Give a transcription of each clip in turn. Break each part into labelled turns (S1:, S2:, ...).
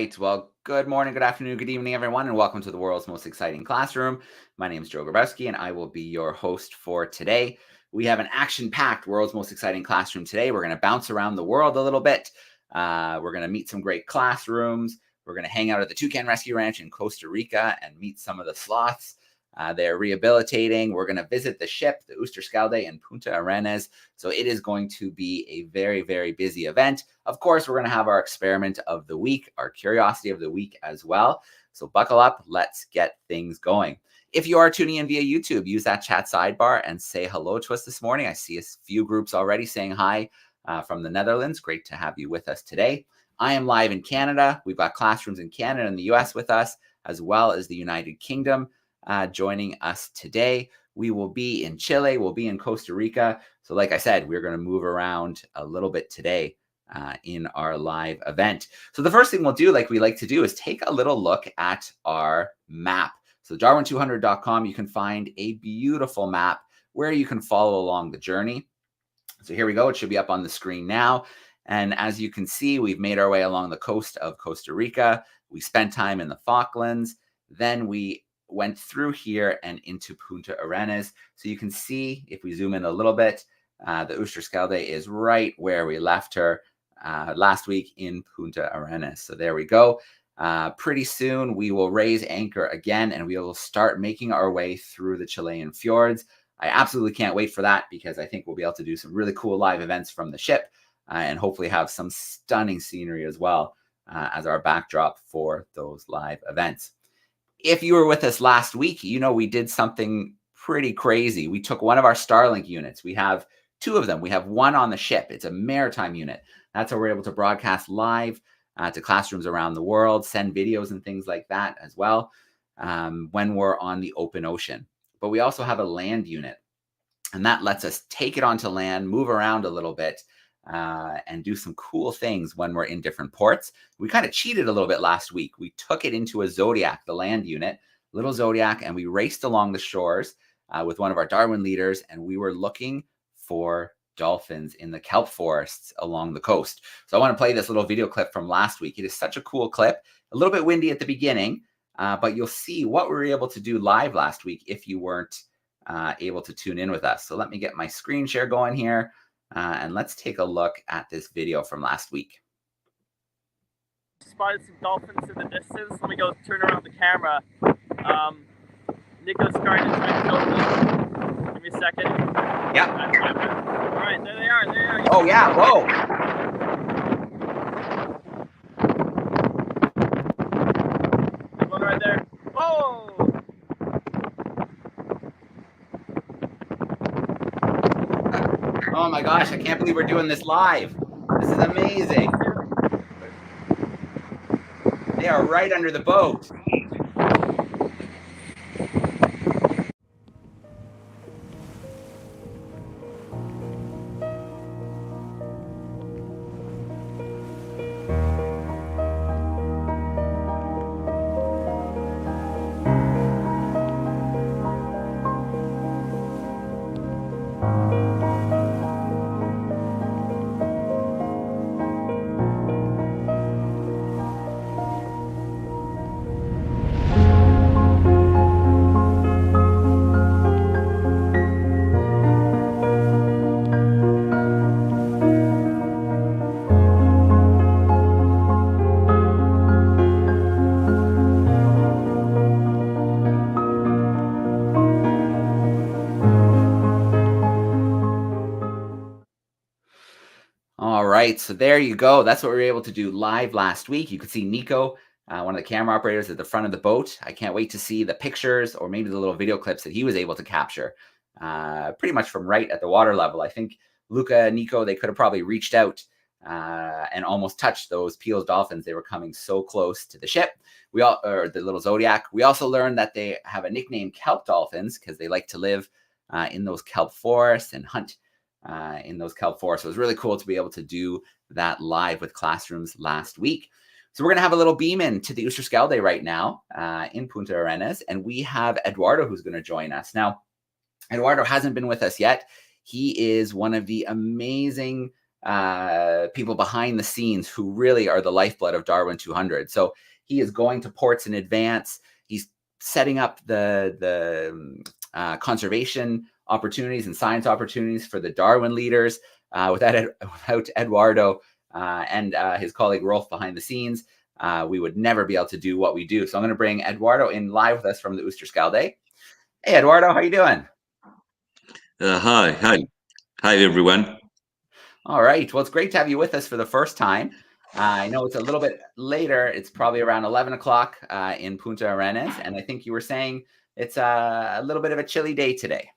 S1: right. Well, good morning, good afternoon, good evening, everyone, and welcome to the world's most exciting classroom. My name is Joe Grabowski, and I will be your host for today. We have an action-packed world's most exciting classroom today. We're going to bounce around the world a little bit. We're going to meet some great classrooms. We're going to hang out at the Toucan Rescue Ranch in Costa Rica and meet some of the sloths. They're rehabilitating. We're going to visit the ship, the Oosterschelde in Punta Arenas. So it is going to be a very, very busy event. Of course, we're going to have our experiment of the week, our curiosity of the week as well. So buckle up. Let's get things going. If you are tuning in via YouTube, use that chat sidebar and say hello to us this morning. I see a few groups already saying hi from the Netherlands. Great to have you with us today. I am live in Canada. We've got classrooms in Canada and the US with us, as well as the United Kingdom. Joining us today. We will be in Chile, we'll be in Costa Rica. So like I said, we're going to move around a little bit today in our live event. So the first thing we'll do, like we like to do, is take a little look at our map. So DARWIN200.com, you can find a beautiful map where you can follow along the journey. So here we go. It should be up on the screen now. And as you can see, we've made our way along the coast of Costa Rica. We spent time in the Falklands. Then we went through here and into Punta Arenas. So you can see, if we zoom in a little bit, the Oosterschelde is right where we left her last week in Punta Arenas. So there we go. Pretty soon we will raise anchor again and we will start making our way through the Chilean fjords. I absolutely can't wait for that because I think we'll be able to do some really cool live events from the ship and hopefully have some stunning scenery as well as our backdrop for those live events. If you were with us last week, you know we did something pretty crazy. We took one of our Starlink units. We have two of them. We have one on the ship. It's a maritime unit. That's how we're able to broadcast live to classrooms around the world, send videos and things like that as well when we're on the open ocean. But we also have a land unit, and that lets us take it onto land, move around a little bit, and do some cool things when we're in different ports. We kind of cheated a little bit last week. We took it into a Zodiac, the land unit, little Zodiac, and we raced along the shores with one of our Darwin leaders, and we were looking for dolphins in the kelp forests along the coast. So I want to play this little video clip from last week. It is such a cool clip, a little bit windy at the beginning, but you'll see what we were able to do live last week if you weren't able to tune in with us. So let me get my screen share going here. And let's take a look at this video from last week.
S2: Spotted some dolphins in the distance. Let me go turn around the camera. Nico's starting to try to film me. Give me a second.
S1: Yeah.
S2: All right, there they are. There they are.
S1: Oh, yeah. Whoa.
S2: There's one right there. Whoa!
S1: Oh my gosh, I can't believe we're doing this live. This is amazing. They are right under the boat. All right, so there you go. That's what we were able to do live last week. You could see Nico, one of the camera operators at the front of the boat. I can't wait to see the pictures or maybe the little video clips that he was able to capture pretty much from right at the water level. I think Luca and Nico, they could have probably reached out and almost touched those Peel's dolphins. They were coming so close to the ship. Or the little Zodiac. We also learned that they have a nickname, kelp dolphins, because they like to live in those kelp forests and hunt in those kelp forests. So it was really cool to be able to do that live with classrooms last week. So we're going to have a little beam in to the Oosterschelde right now in Punta Arenas, and we have Eduardo who's going to join us. Now, Eduardo hasn't been with us yet. He is one of the amazing people behind the scenes who really are the lifeblood of Darwin 200. So he is going to ports in advance. He's setting up the conservation opportunities and science opportunities for the Darwin leaders. Without Eduardo and his colleague Rolf behind the scenes, we would never be able to do what we do. So I'm going to bring Eduardo in live with us from the Oosterschelde. Hey, Eduardo, how you doing?
S3: Hi, everyone.
S1: All right. Well, it's great to have you with us for the first time. I know it's a little bit later. It's probably around 11 o'clock in Punta Arenas. And I think you were saying it's a little bit of a chilly day today.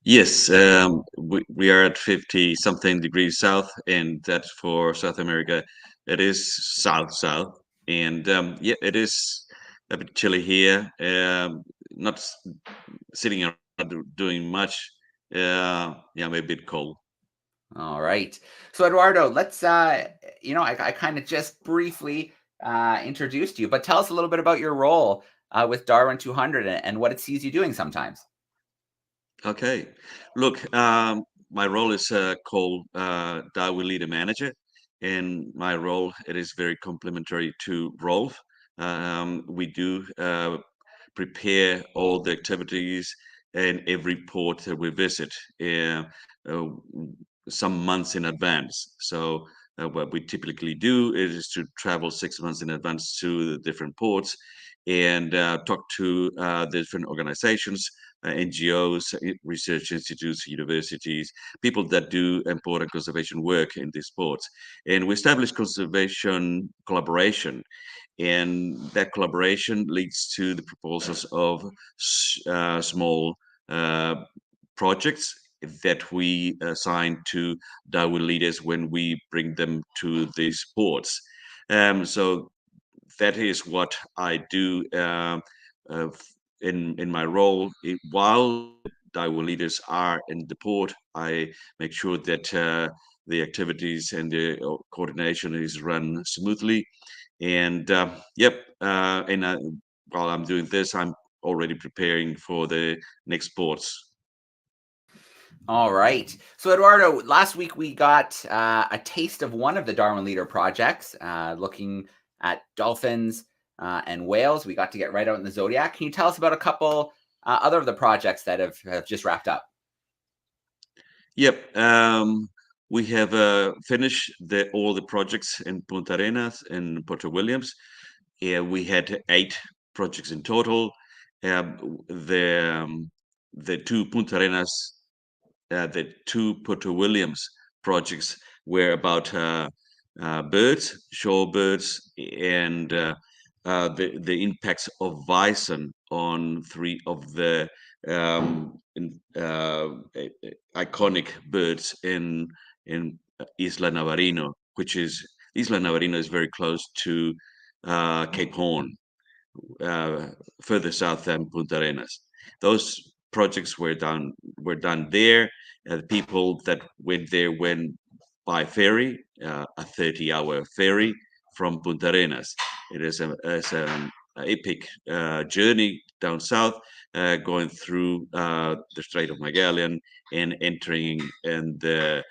S3: Yes, we are at 50 something degrees south, and that for South America, it is south. And yeah, it is a bit chilly here. Not sitting around doing much. Yeah, maybe a bit cold.
S1: All right. So, Eduardo, let's, I kind of just briefly introduced you, but tell us a little bit about your role with Darwin 200 and what it sees you doing sometimes.
S3: Okay. Look, my role is called DARWIN Leader Manager, and my role it is very complementary to Rolf. We do prepare all the activities in every port that we visit uh, some months in advance. So what we typically do is to travel 6 months in advance to the different ports and talk to different organizations, NGOs, research institutes, universities, people that do important conservation work in these ports. And we establish conservation collaboration, and that collaboration leads to the proposals of small uh, projects that we assign to Darwin leaders when we bring them to these ports. So that is what I do uh, in my role. While Darwin leaders are in the port, I make sure that the activities and the coordination is run smoothly. And yep, and while I'm doing this, I'm already preparing for the next ports.
S1: All right. So, Eduardo, last week we got a taste of one of the Darwin Leader projects, looking at dolphins and whales. We got to get right out in the Zodiac. Can you tell us about a couple other of the projects that have just wrapped up?
S3: Yep. We have finished all the projects in Punta Arenas and Puerto Williams. Yeah, we had 8 projects in total. The two Punta Arenas, the two Puerto Williams projects were about birds, shorebirds, and the impacts of bison on 3 of the iconic birds in Isla Navarino, which is Isla Navarino is very close to Cape Horn, uh, further south than Punta Arenas. Those projects were done there. The people that went there went by ferry, a 30-hour ferry from Punta Arenas. It is an epic journey down south, going through the Strait of Magellan and entering in the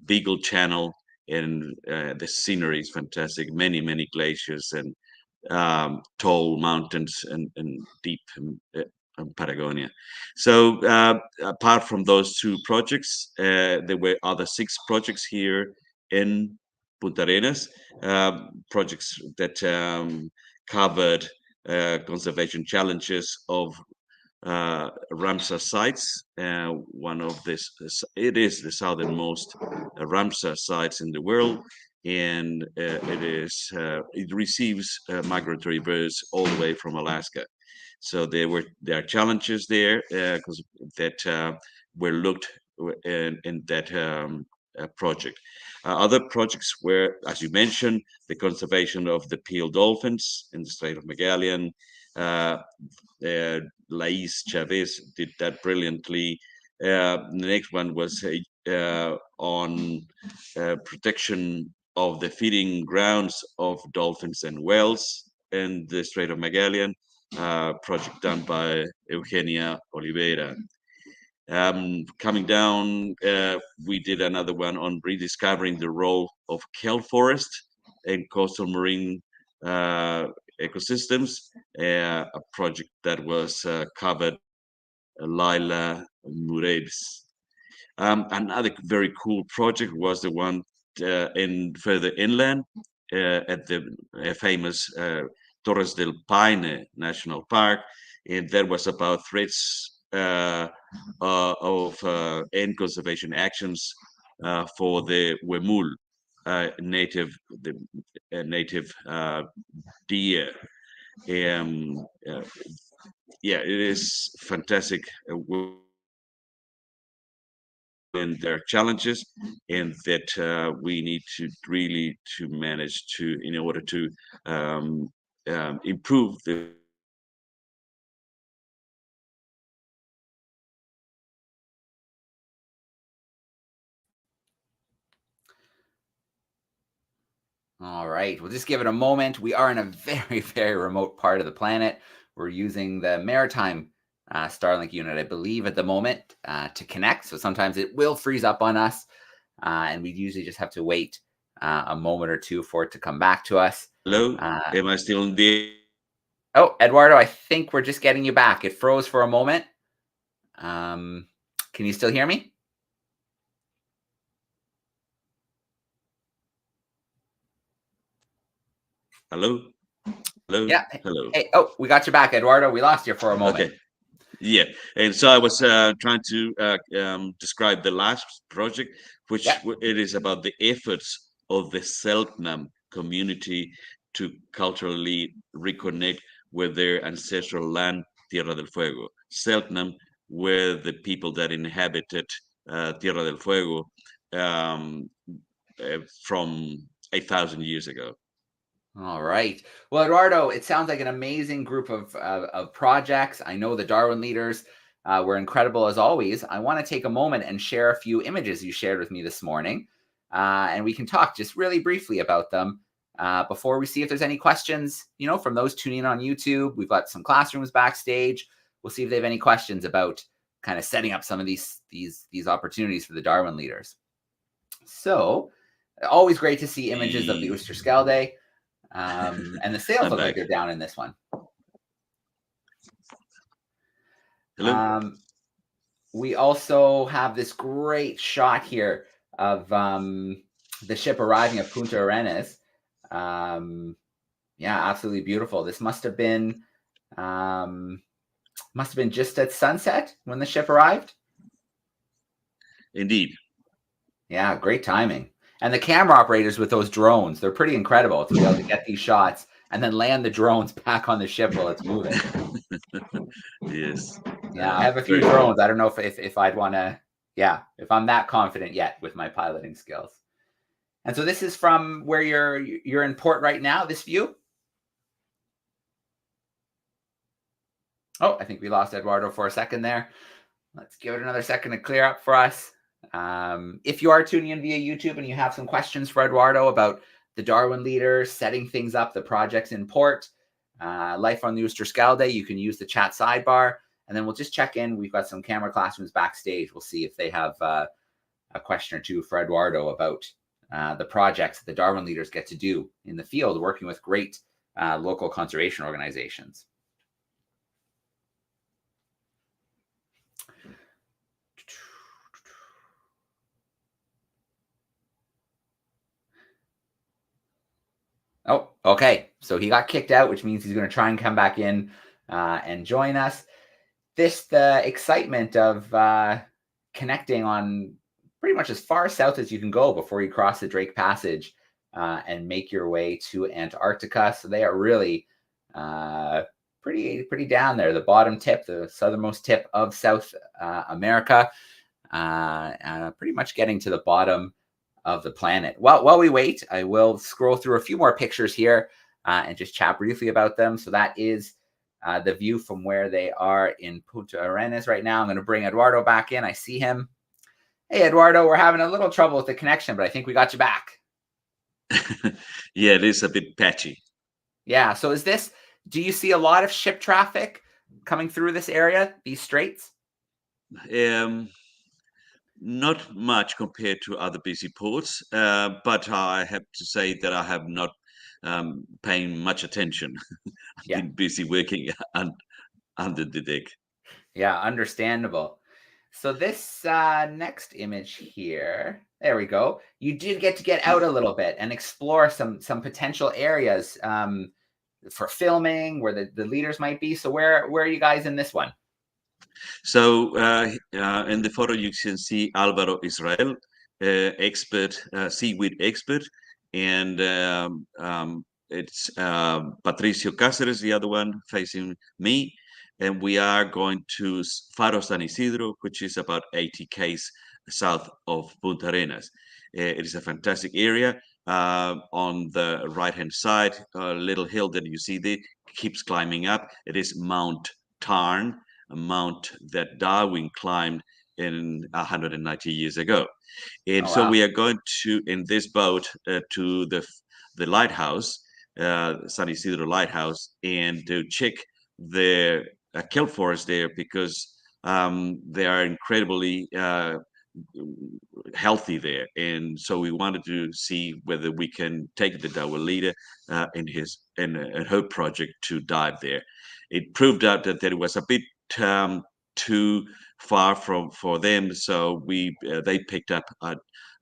S3: Beagle Channel, and the scenery is fantastic. Many glaciers and tall mountains and deep Patagonia. So apart from those 2 projects, there were other 6 projects here in Punta Arenas, projects that covered conservation challenges of Ramsar sites. One of this, it is the southernmost Ramsar sites in the world, and it receives migratory birds all the way from Alaska. So there are challenges there because that were looked in that project. Other projects were, as you mentioned, the conservation of the pale dolphins in the Strait of Magellan. Uh, Lais Chavez did that brilliantly. The next one was on protection of the feeding grounds of dolphins and whales in the Strait of Magellan, project done by Eugenia Oliveira. Coming down, we did another one on rediscovering the role of kelp forest in coastal marine ecosystems, a project that was covered Laila Muredes. Another very cool project was the one in further inland at the famous Torres del Paine National Park, and that was about threats of end conservation actions for the Wemul native deer. Um, uh, yeah, it is fantastic. And there are challenges, and that we need to really to manage to in order to improve the.
S1: All right, we'll just give it a moment. We are in a very, very remote part of the planet. We're using the maritime Starlink unit, I believe, at the moment to connect. So sometimes it will freeze up on us, and we usually just have to wait a moment or two for it to come back to us.
S3: Hello, am I still in the?
S1: Oh, Eduardo, I think we're just getting you back. It froze for a moment. Can you still hear me?
S3: Hello, hello,
S1: Yeah.
S3: hello.
S1: Hey, oh, we got you back, Eduardo. We lost you for a moment.
S3: Okay. Yeah, and so I was trying to describe the last project, which it is about the efforts of the Selknam community to culturally reconnect with their ancestral land, Tierra del Fuego. Selknam were the people that inhabited Tierra del Fuego um, from 8,000 years ago.
S1: All right. Well, Eduardo, it sounds like an amazing group of projects. I know the Darwin leaders were incredible as always. I want to take a moment and share a few images you shared with me this morning, and we can talk just really briefly about them before we see if there's any questions. You know, from those tuning in on YouTube, we've got some classrooms backstage. We'll see if they have any questions about kind of setting up some of these opportunities for the Darwin leaders. So, always great to see images of the Oosterschelde. And the sails look like they're down in this one.
S3: Hello.
S1: We also have this great shot here of the ship arriving at Punta Arenas. Yeah, absolutely beautiful. This must have been just at sunset when the ship arrived.
S3: Indeed.
S1: Yeah, great timing. And the camera operators with those drones, they're pretty incredible to be able to get these shots and then land the drones back on the ship while it's moving.
S3: Yes.
S1: Yeah, I have a few drones. I don't know if I'd want to, if I'm that confident yet with my piloting skills. And so this is from where you're in port right now, this view. Oh, I think we lost Eduardo for a second there. Let's give it another second to clear up for us. If you are tuning in via YouTube and you have some questions for Eduardo about the Darwin leaders, setting things up, the projects in port, life on the Oosterschelde, you can use the chat sidebar, and then we'll just check in. We've got some camera classrooms backstage. We'll see if they have a question or two for Eduardo about the projects that the Darwin leaders get to do in the field, working with great local conservation organizations. Oh, okay. So he got kicked out, which means he's going to try and come back in and join us. The excitement of connecting on pretty much as far south as you can go before you cross the Drake Passage and make your way to Antarctica. So they are really pretty down there, the bottom tip, the southernmost tip of South America, pretty much getting to the bottom of the planet. While we wait, I will scroll through a few more pictures here and just chat briefly about them. So that is the view from where they are in Punta Arenas right now. I'm going to bring Eduardo back in. I see him. Hey, Eduardo, we're having a little trouble with the connection, but I think we got you back.
S3: Yeah, it is a bit patchy.
S1: Yeah. So do you see a lot of ship traffic coming through this area, these straits?
S3: Not much compared to other busy ports, but I have to say that I have not paying much attention. I've
S1: Yeah.
S3: been busy working under the deck.
S1: Yeah, understandable. So this next image here, there we go. You did get to get out a little bit and explore some potential areas for filming where the leaders might be. So where are you guys in this one?
S3: So in the photo, you can see Alvaro Israel, expert, seaweed expert, and it's Patricio Cáceres, the other one facing me. And we are going to Faro San Isidro, which is about 80 km south of Punta Arenas. It is a fantastic area. On the right-hand side, a little hill that you see there keeps climbing up. It is Mount Tarn, a mount that Darwin climbed in 190 years ago. And
S1: Oh
S3: so
S1: wow.
S3: we are going to, in this boat, to the lighthouse, San Isidro Lighthouse, and to check the kelp forest there because they are incredibly healthy there. And so we wanted to see whether we can take the Darwin leader in her project to dive there. It proved out that it was a bit too far for them, so they picked up a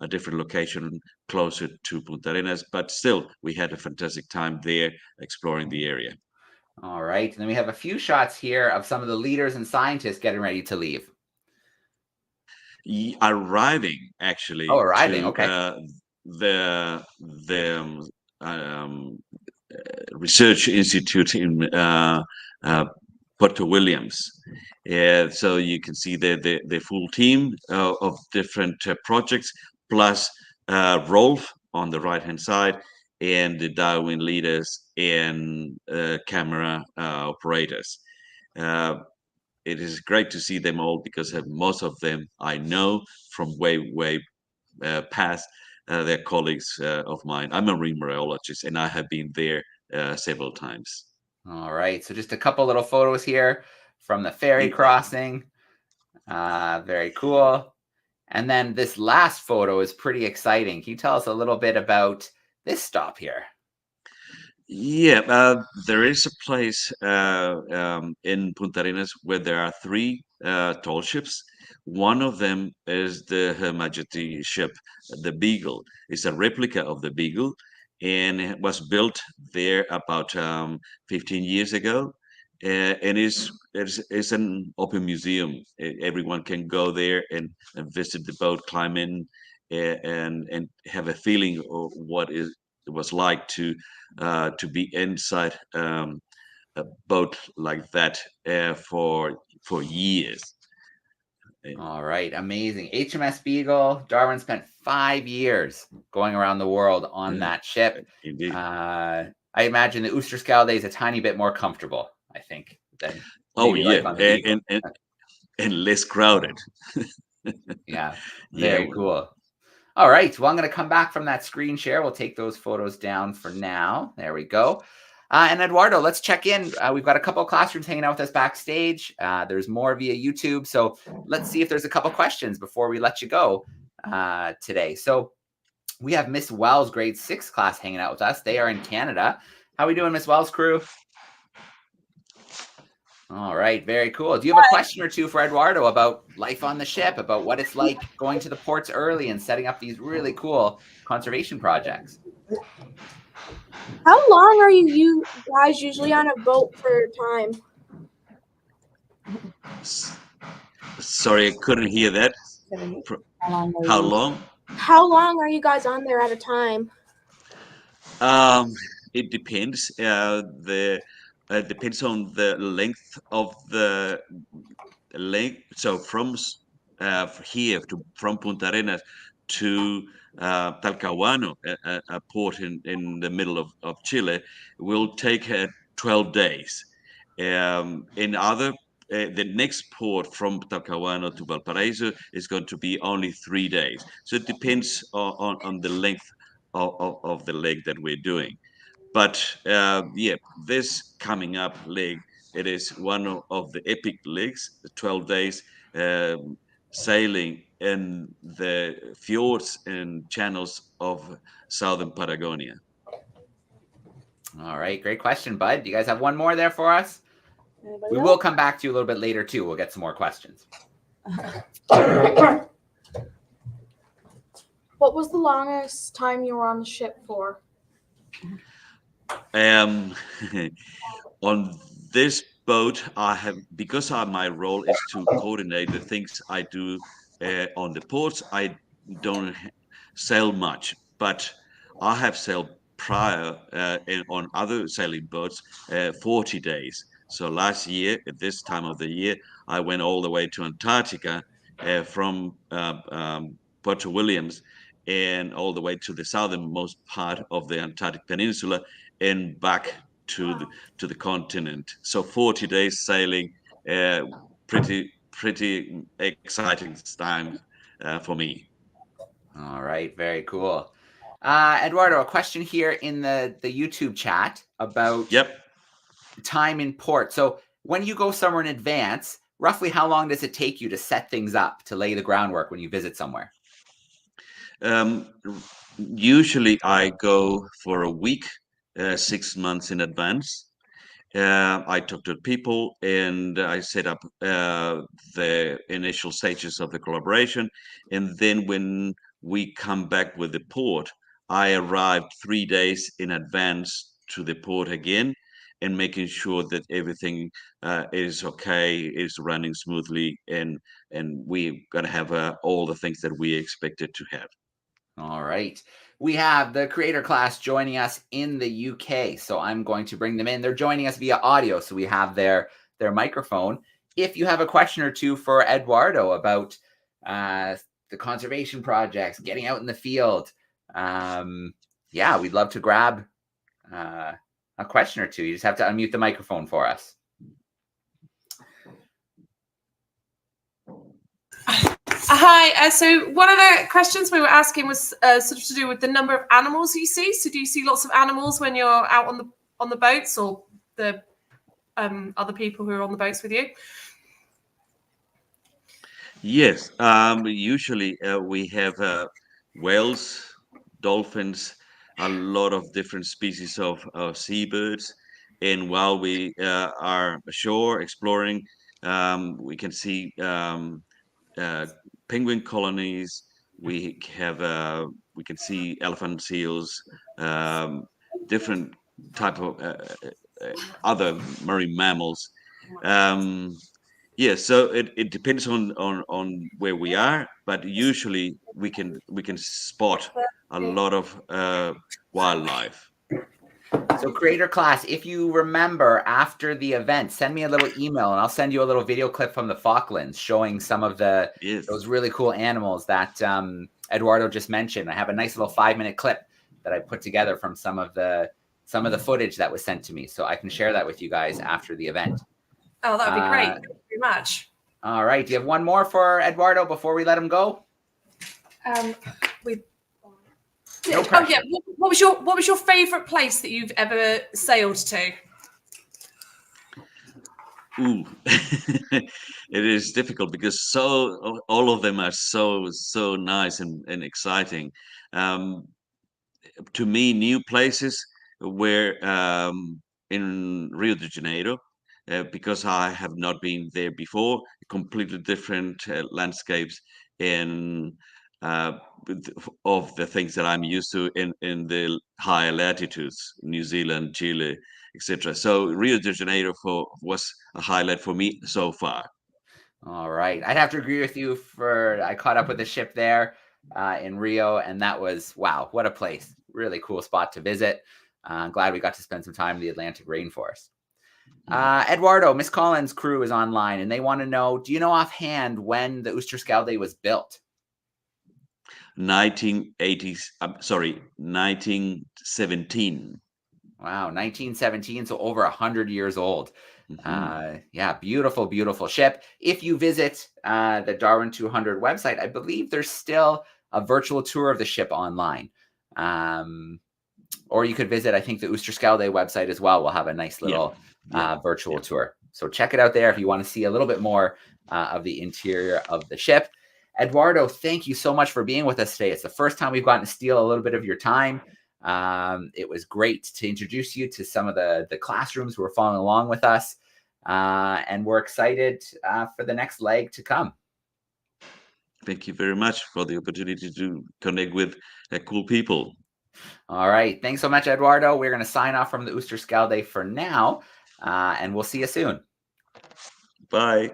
S3: different location closer to Punta Arenas. But still, we had a fantastic time there exploring the area.
S1: All right. And then we have a few shots here of some of the leaders and scientists getting ready to leave.
S3: Arriving
S1: Oh,
S3: actually
S1: arriving.
S3: to
S1: Okay.
S3: the um, research institute in Puerto Williams. So you can see the full team of different projects, plus Rolf on the right hand side, and the Darwin leaders and camera operators. Uh, it is great to see them all because most of them I know from way past. They're colleagues of mine. I'm a marine biologist, and I have been there several times.
S1: All right. So just a couple little photos here from the ferry crossing. Very cool. And then this last photo is pretty exciting. Can you tell us a little bit about this stop here?
S3: Yeah, there is a place in Punta Arenas where there are three tall ships. One of them is the Her Majesty ship, the Beagle. It's a replica of the Beagle, and it was built there about 15 years ago. And it's an open museum. Everyone can go there and visit the boat, climb in, and have a feeling of what it was like to be inside a boat like that for years.
S1: All right, amazing. HMS Beagle. Darwin spent 5 years going around the world on
S3: Yeah,
S1: that ship.
S3: indeed.
S1: I imagine the Oosterschelde is a tiny bit more comfortable, I think, than
S3: Oh
S1: maybe
S3: yeah,
S1: life on the Beagle.
S3: and less crowded.
S1: Yeah,
S3: Yeah.
S1: very cool. All right, well, I'm going to come back from that screen share. We'll take those photos down for now. There we go. And Eduardo, let's check in. We've got a couple of classrooms hanging out with us backstage. There's more via YouTube. So let's see if there's a couple questions before we let you go today. So we have Miss Wells, grade 6 class hanging out with us. They are in Canada. How are we doing, Miss Wells crew? All right, very cool. Do you have a question or two for Eduardo about life on the ship, about what it's like going to the ports early and setting up these really cool conservation projects?
S4: How long are you guys usually on a boat for time?
S3: Sorry, I couldn't hear that. How long?
S4: How long are you guys on there at a time?
S3: Um, it depends. The depends on the length of the length. So here from Punta Arenas to Talcahuano, a port in the middle of Chile, will take 12 days. In other the next port from Talcahuano to Valparaiso is going to be only 3 days. So it depends on the length of the leg that we're doing. But yeah, this coming up leg, it is one of the epic legs, the 12 days. sailing in the fjords and channels of southern Patagonia.
S1: All right, great question, Bud. Do you guys have one more there for us?
S4: Anybody
S1: We
S4: else?
S1: will come back to you a little bit later too. We'll get some more questions.
S4: What was the longest time you were on the ship for?
S3: On this boat, because my role is to coordinate the things I do on the ports. I don't sail much, but I have sailed prior on other sailing boats 40 days. So last year, at this time of the year, I went all the way to Antarctica from Puerto Williams and all the way to the southernmost part of the Antarctic Peninsula and back to the continent. So 40 days sailing, pretty exciting time for me.
S1: All right, very cool. Eduardo, a question here in the YouTube chat about time in port. So when you go somewhere in advance, roughly how long does it take you to set things up, to lay the groundwork when you visit somewhere?
S3: Usually I go for a week, 6 months in advance. I talk to people and I set up the initial stages of the collaboration. And then when we come back with the port, I arrived 3 days in advance to the port again and making sure that everything is okay, is running smoothly, and we're going to have all the things that we expected to have.
S1: All right. We have the creator class joining us in the UK. So I'm going to bring them in. They're joining us via audio. So we have their microphone. If you have a question or two for Eduardo about the conservation projects, getting out in the field, yeah, we'd love to grab a question or two. You just have to unmute the microphone for us.
S5: Hi. So one of the questions we were asking was sort of to do with the number of animals you see. So do you see lots of animals when you're out on the boats, or the other people who are on the boats with you?
S3: Yes. Usually we have whales, dolphins, a lot of different species of seabirds. And while we are ashore exploring, we can see penguin colonies. We can see elephant seals, different type of other marine mammals. Yeah, so it depends on where we are, but usually we can spot a lot of wildlife.
S1: So creator class, if you remember after the event, send me a little email and I'll send you a little video clip from the Falklands showing some of those really cool animals that Eduardo just mentioned. I have a nice little 5-minute clip that I put together from some of the footage that was sent to me. So I can share that with you guys after the event.
S5: Oh, that would be great. Thank you very much.
S1: All right. Do you have one more for Eduardo before we let him go? No pressure.
S5: Oh yeah. What was your favorite place that you've ever sailed to?
S3: Ooh, it is difficult because all of them are so nice and exciting. To me, new places were in Rio de Janeiro. Because I have not been there before, completely different landscapes and of the things that I'm used to in the higher latitudes, New Zealand, Chile, etc. So Rio de Janeiro was a highlight for me so far.
S1: All right. I'd have to agree with you. I caught up with the ship there in Rio, and that was, wow, what a place. Really cool spot to visit. I'm glad we got to spend some time in the Atlantic rainforest. Eduardo, Miss Collins' crew is online, and they want to know, do you know offhand when the Oosterschelde was built?
S3: 1917.
S1: Wow, 1917, so over 100 years old.
S3: Mm-hmm.
S1: Yeah, beautiful, beautiful ship. If you visit the DARWIN200 website, I believe there's still a virtual tour of the ship online. Or you could visit, I think, the Oosterschelde website as well. We'll have a nice little virtual tour. So check it out there if you want to see a little bit more of the interior of the ship. Eduardo, thank you so much for being with us today. It's the first time we've gotten to steal a little bit of your time. It was great to introduce you to some of the classrooms who are following along with us. And we're excited for the next leg to come.
S3: Thank you very much for the opportunity to connect with cool people.
S1: All right. Thanks so much, Eduardo. We're going to sign off from the Oosterskalde for now, and we'll see you soon.
S3: Bye.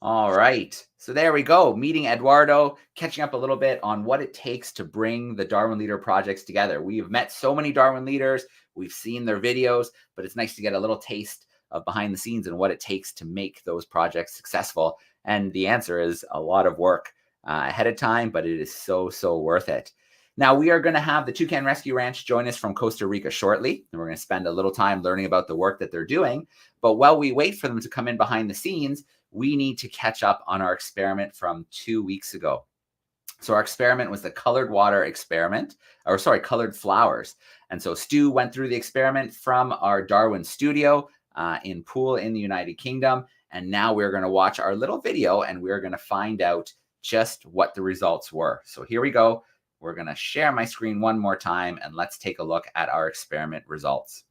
S1: All right. So there we go. Meeting Eduardo, catching up a little bit on what it takes to bring the Darwin Leader projects together. We've met so many Darwin leaders. We've seen their videos, but it's nice to get a little taste of behind the scenes and what it takes to make those projects successful. And the answer is a lot of work ahead of time, but it is so, so worth it. Now, we are going to have the Toucan Rescue Ranch join us from Costa Rica shortly, and we're going to spend a little time learning about the work that they're doing. But while we wait for them to come in behind the scenes, we need to catch up on our experiment from 2 weeks ago. So our experiment was the colored water experiment, or sorry, colored flowers. And so Stu went through the experiment from our Darwin studio in Poole in the United Kingdom. And now we're going to watch our little video and we're going to find out just what the results were. So here we go. We're going to share my screen one more time and let's take a look at our experiment results.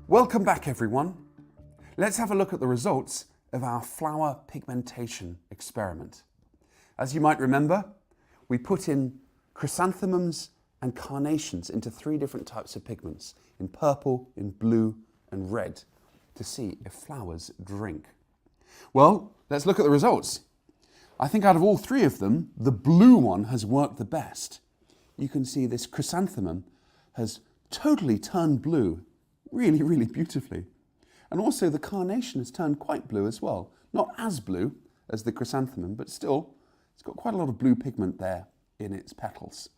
S6: Welcome back, everyone. Let's have a look at the results of our flower pigmentation experiment. As you might remember, we put in chrysanthemums and carnations into 3 different types of pigments, in purple, in blue, and red, to see if flowers drink. Well, let's look at the results. I think out of all 3 of them, the blue one has worked the best. You can see this chrysanthemum has totally turned blue, really, really beautifully. And also the carnation has turned quite blue as well. Not as blue as the chrysanthemum, but still, it's got quite a lot of blue pigment there in its petals.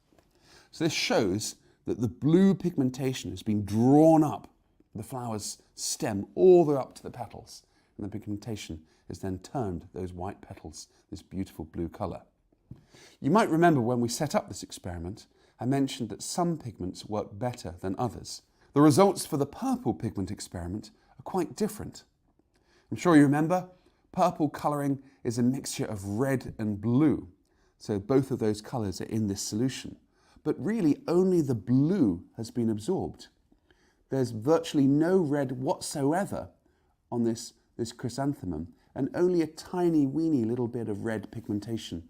S6: So this shows that the blue pigmentation has been drawn up the flower's stem all the way up to the petals, and the pigmentation has then turned those white petals this beautiful blue colour. You might remember when we set up this experiment, I mentioned that some pigments work better than others. The results for the purple pigment experiment are quite different. I'm sure you remember, purple colouring is a mixture of red and blue, so both of those colours are in this solution. But really only the blue has been absorbed. There's virtually no red whatsoever on this chrysanthemum, and only a tiny weeny little bit of red pigmentation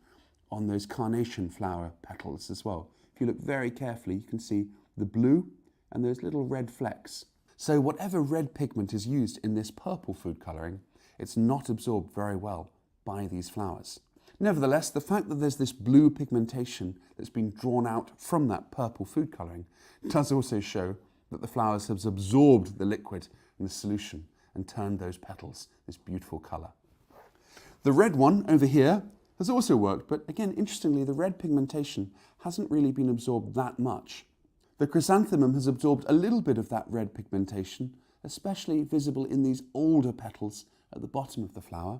S6: on those carnation flower petals as well. If you look very carefully, you can see the blue and those little red flecks. So whatever red pigment is used in this purple food colouring, it's not absorbed very well by these flowers. Nevertheless, the fact that there's this blue pigmentation that's been drawn out from that purple food colouring does also show that the flowers have absorbed the liquid in the solution and turned those petals this beautiful colour. The red one over here has also worked, but again, interestingly, the red pigmentation hasn't really been absorbed that much. The chrysanthemum has absorbed a little bit of that red pigmentation, especially visible in these older petals at the bottom of the flower.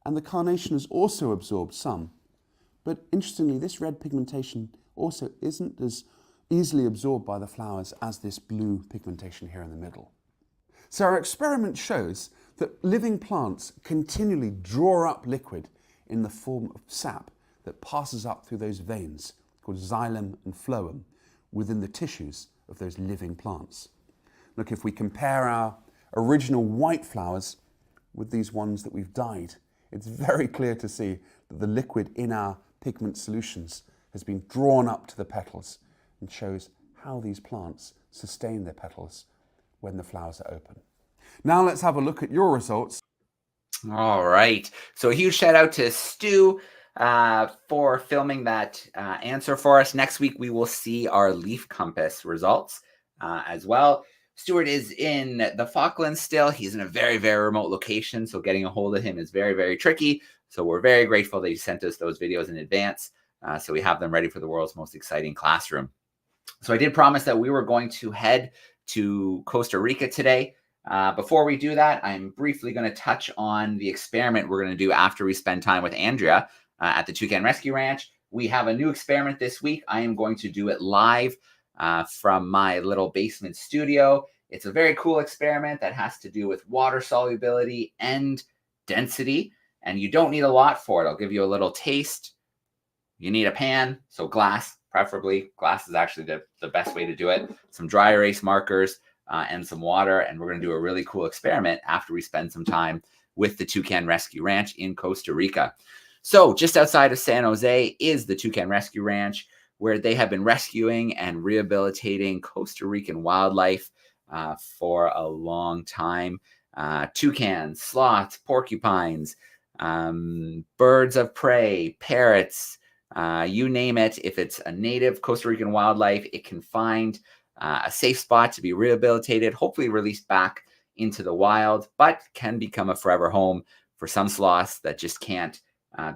S6: And the carnation has also absorbed some. But interestingly, this red pigmentation also isn't as easily absorbed by the flowers as this blue pigmentation here in the middle. So our experiment shows that living plants continually draw up liquid in the form of sap that passes up through those veins called xylem and phloem within the tissues of those living plants. Look, if we compare our original white flowers with these ones that we've dyed, it's very clear to see that the liquid in our pigment solutions has been drawn up to the petals and shows how these plants sustain their petals when the flowers are open. Now let's have a look at your results.
S1: All right. So a huge shout out to Stu for filming that answer for us. Next week, we will see our leaf compass results as well. Stuart is in the Falklands still. He's in a very, very remote location, so getting a hold of him is very, very tricky. So we're very grateful that he sent us those videos in advance, so we have them ready for the world's most exciting classroom. So I did promise that we were going to head to Costa Rica today. Before we do that, I'm briefly going to touch on the experiment we're going to do after we spend time with Andrea at the Toucan Rescue Ranch. We have a new experiment this week. I am going to do it live from my little basement studio. It's a very cool experiment that has to do with water solubility and density, and you don't need a lot for it. I'll give you a little taste. You need a pan, so glass, preferably. Glass is actually the best way to do it. Some dry erase markers and some water, and we're going to do a really cool experiment after we spend some time with the Toucan Rescue Ranch in Costa Rica. So just outside of San Jose is the Toucan Rescue Ranch, where they have been rescuing and rehabilitating Costa Rican wildlife for a long time. Toucans, sloths, porcupines, birds of prey, parrots, you name it. If it's a native Costa Rican wildlife, it can find a safe spot to be rehabilitated, hopefully released back into the wild, but can become a forever home for some sloths that just can't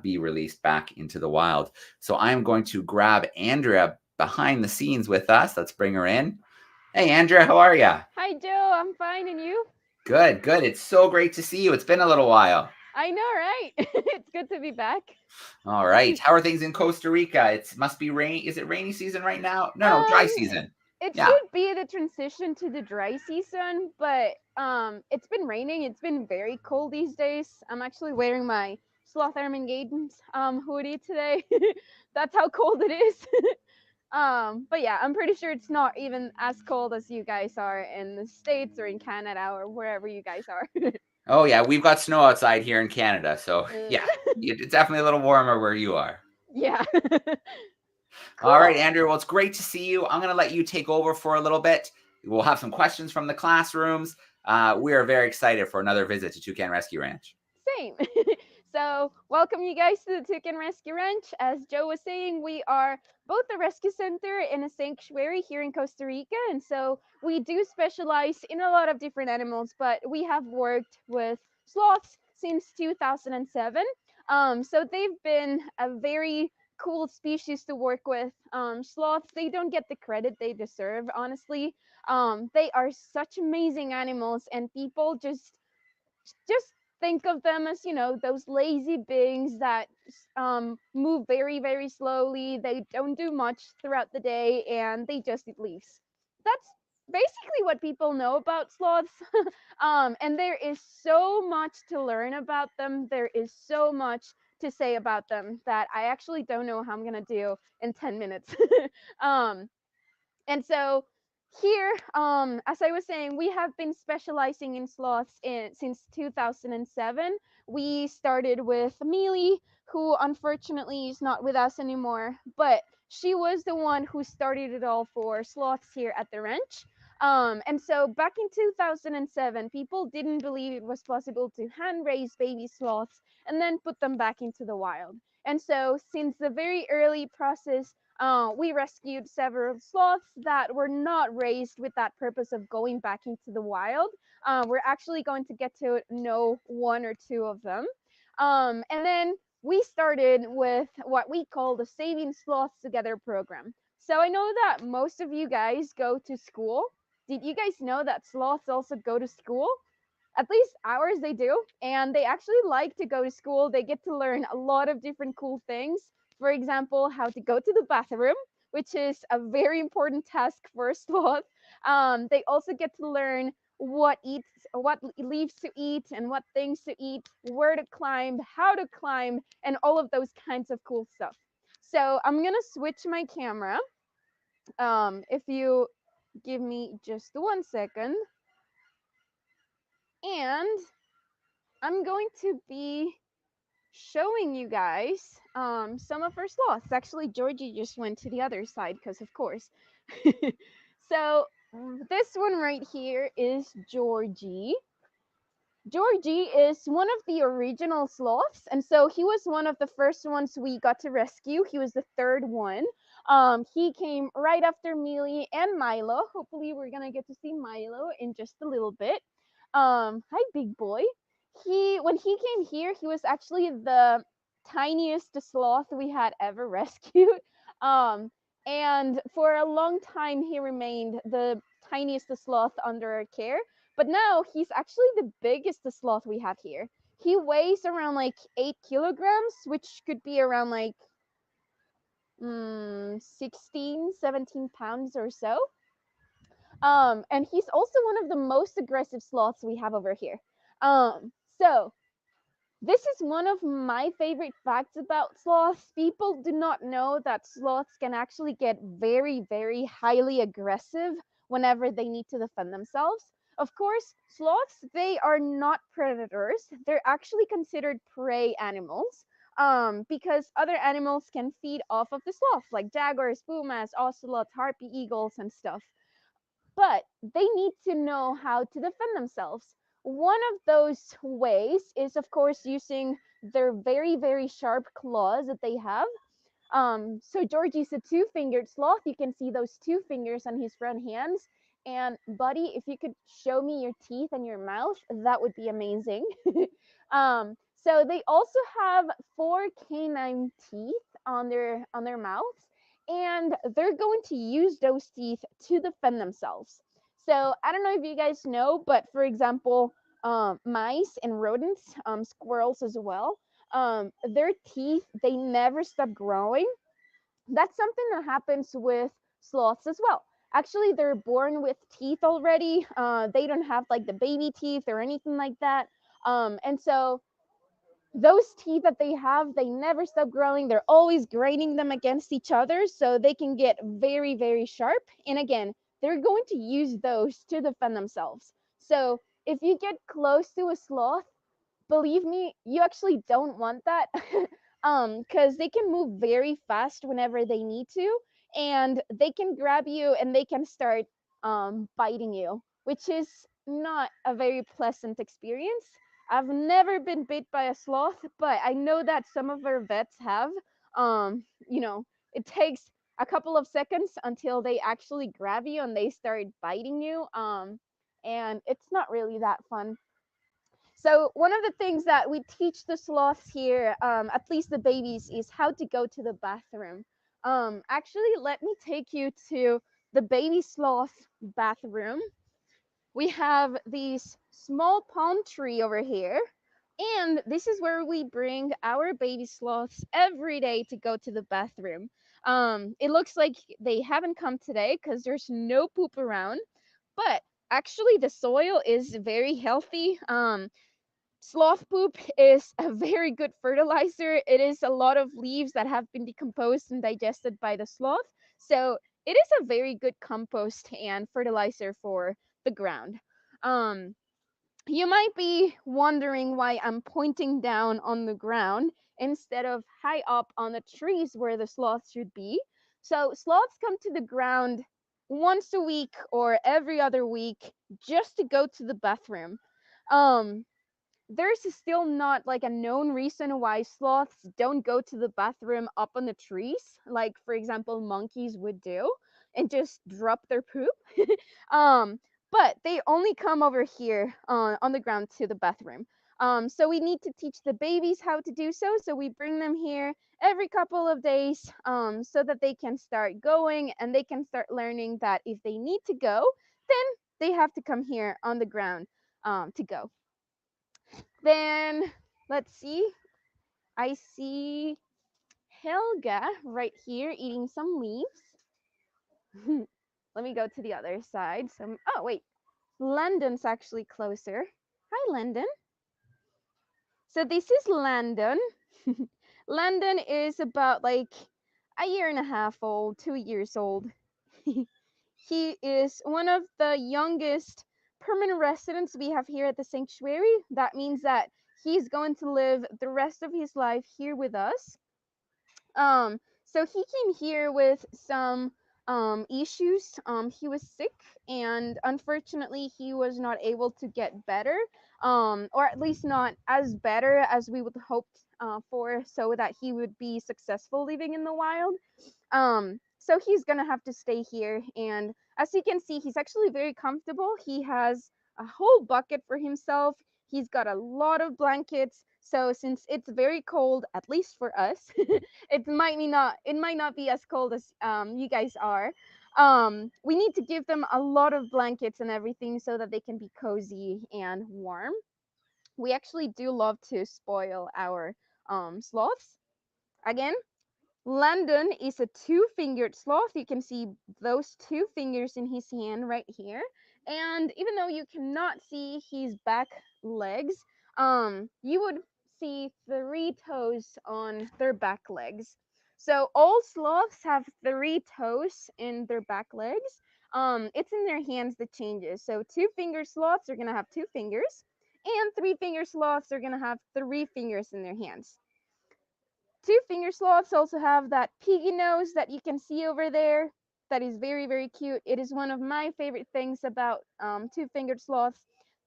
S1: be released back into the wild. So I'm going to grab Andrea behind the scenes with us. Let's bring her in. Hey, Andrea, how are you?
S7: Hi, Joe. I'm fine, and you?
S1: Good, good. It's so great to see you. It's been a little while.
S7: I know, right? It's good to be back.
S1: All right. How are things in Costa Rica? It must be rainy. Is it rainy season right now? No, dry season.
S7: It
S1: Yeah.
S7: should be the transition to the dry season, but it's been raining. It's been very cold these days. I'm actually wearing my Sloth Ermengarden's hoodie today. That's how cold it is. But yeah, I'm pretty sure it's not even as cold as you guys are in the States or in Canada or wherever you guys are.
S1: Oh yeah, we've got snow outside here in Canada, so yeah, it's definitely a little warmer where you are.
S7: Yeah.
S1: Cool. All right, Andrew. Well, it's great to see you. I'm going to let you take over for a little bit. We'll have some questions from the classrooms. We are very excited for another visit to Toucan Rescue Ranch.
S7: Same. So welcome you guys to the Toucan Rescue Ranch. As Joe was saying, we are both a rescue center and a sanctuary here in Costa Rica. And so we do specialize in a lot of different animals, but we have worked with sloths since 2007. So they've been a very cool species to work with. Sloths, they don't get the credit they deserve, honestly. They are such amazing animals, and people just think of them as, you know, those lazy beings that move very, very slowly. They don't do much throughout the day, and they just eat leaves. That's basically what people know about sloths. And there is so much to learn about them. There is so much to say about them that I actually don't know how I'm gonna do in 10 minutes. And so here, as I was saying, we have been specializing in sloths since 2007. We started with Amelie, who unfortunately is not with us anymore, but she was the one who started it all for sloths here at the ranch. And so back in 2007, people didn't believe it was possible to hand raise baby sloths and then put them back into the wild. And so since the very early process, we rescued several sloths that were not raised with that purpose of going back into the wild. We're actually going to get to know one or two of them. And then we started with what we call the Saving Sloths Together program. So I know that most of you guys go to school. Did you guys know that sloths also go to school? At least ours, they do. And they actually like to go to school. They get to learn a lot of different cool things. For example, how to go to the bathroom, which is a very important task for a sloth. They also get to learn what leaves to eat and what things to eat, where to climb, how to climb, and all of those kinds of cool stuff. So I'm gonna switch my camera. If you give me just 1 second. And I'm going to be showing you guys some of our sloths. Actually, Georgie just went to the other side because, of course. So this one right here is Georgie. Georgie is one of the original sloths, and so he was one of the first ones we got to rescue. He was the third one. He came right after Millie and Milo. Hopefully, we're gonna get to see Milo in just a little bit. Hi, big boy. When he came here, he was actually the tiniest sloth we had ever rescued. And for a long time, he remained the tiniest sloth under our care. But now he's actually the biggest sloth we have here. He weighs around like 8 kilograms, which could be around like 16, 17 pounds or so. And he's also one of the most aggressive sloths we have over here. So this is one of my favorite facts about sloths. People do not know that sloths can actually get very, very highly aggressive whenever they need to defend themselves. Of course, sloths, they are not predators. They're actually considered prey animals. Because other animals can feed off of the sloth, like jaguars, pumas, ocelots, harpy eagles, and stuff. But they need to know how to defend themselves. One of those ways is, of course, using their very, very sharp claws that they have. So Georgie's a two-fingered sloth. You can see those two fingers on his front hands. And buddy, if you could show me your teeth and your mouth, that would be amazing. So they also have four canine teeth on their mouths, and they're going to use those teeth to defend themselves. So I don't know if you guys know, but for example, mice and rodents, squirrels as well, their teeth, they never stop growing. That's something that happens with sloths as well. Actually, they're born with teeth already. They don't have like the baby teeth or anything like that. And so those teeth that they have, they never stop growing. They're always grinding them against each other so they can get very, very sharp. And again, they're going to use those to defend themselves. So if you get close to a sloth, believe me, you actually don't want that. Because they can move very fast whenever they need to, and they can grab you and they can start biting you, which is not a very pleasant experience. I've never been bit by a sloth, but I know that some of our vets have. You know, it takes a couple of seconds until they actually grab you and they start biting you. And it's not really that fun. So one of the things that we teach the sloths here, at least the babies, is how to go to the bathroom. Actually, let me take you to the baby sloth bathroom. We have this small palm tree over here, and this is where we bring our baby sloths every day to go to the bathroom. It looks like they haven't come today because there's no poop around, but actually the soil is very healthy. Sloth poop is a very good fertilizer. It is a lot of leaves that have been decomposed and digested by the sloth. So it is a very good compost and fertilizer for the ground. Um, you might be wondering why I'm pointing down on the ground instead of high up on the trees where the sloths should be. So sloths come to the ground once a week or every other week just to go to the bathroom. Um, there's still not like a known reason why sloths don't go to the bathroom up on the trees, like for example monkeys would do, and just drop their poop. um, but they only come over here on the ground to the bathroom. So we need to teach the babies how to do so. So we bring them here every couple of days, so that they can start going and they can start learning that if they need to go, then they have to come here on the ground to go. Then let's see. I see Helga right here eating some leaves. Let me go to the other side. Oh wait, Landon's actually closer. Hi, Landon. So this is Landon. Landon is about like a year and a half old, 2 years old. He is one of the youngest permanent residents we have here at the sanctuary. That means that he's going to live the rest of his life here with us. So he came here with some issues. He was sick, and unfortunately, he was not able to get better, or at least not as better as we would hope for, so that he would be successful living in the wild. So he's gonna have to stay here, and as you can see, he's actually very comfortable. He has a whole bucket for himself. He's got a lot of blankets. So since it's very cold, at least for us, it might not be as cold as you guys are. We need to give them a lot of blankets and everything so that they can be cozy and warm. We actually do love to spoil our sloths. Again, Landon is a two-fingered sloth. You can see those two fingers in his hand right here. And even though you cannot see his back legs, you would see three toes on their back legs. So all sloths have three toes in their back legs. It's in their hands that changes. So two-finger sloths are gonna have two fingers, and three-finger sloths are gonna have three fingers in their hands. Two-finger sloths also have that piggy nose that you can see over there. That is very, very cute. It is one of my favorite things about two-fingered sloths.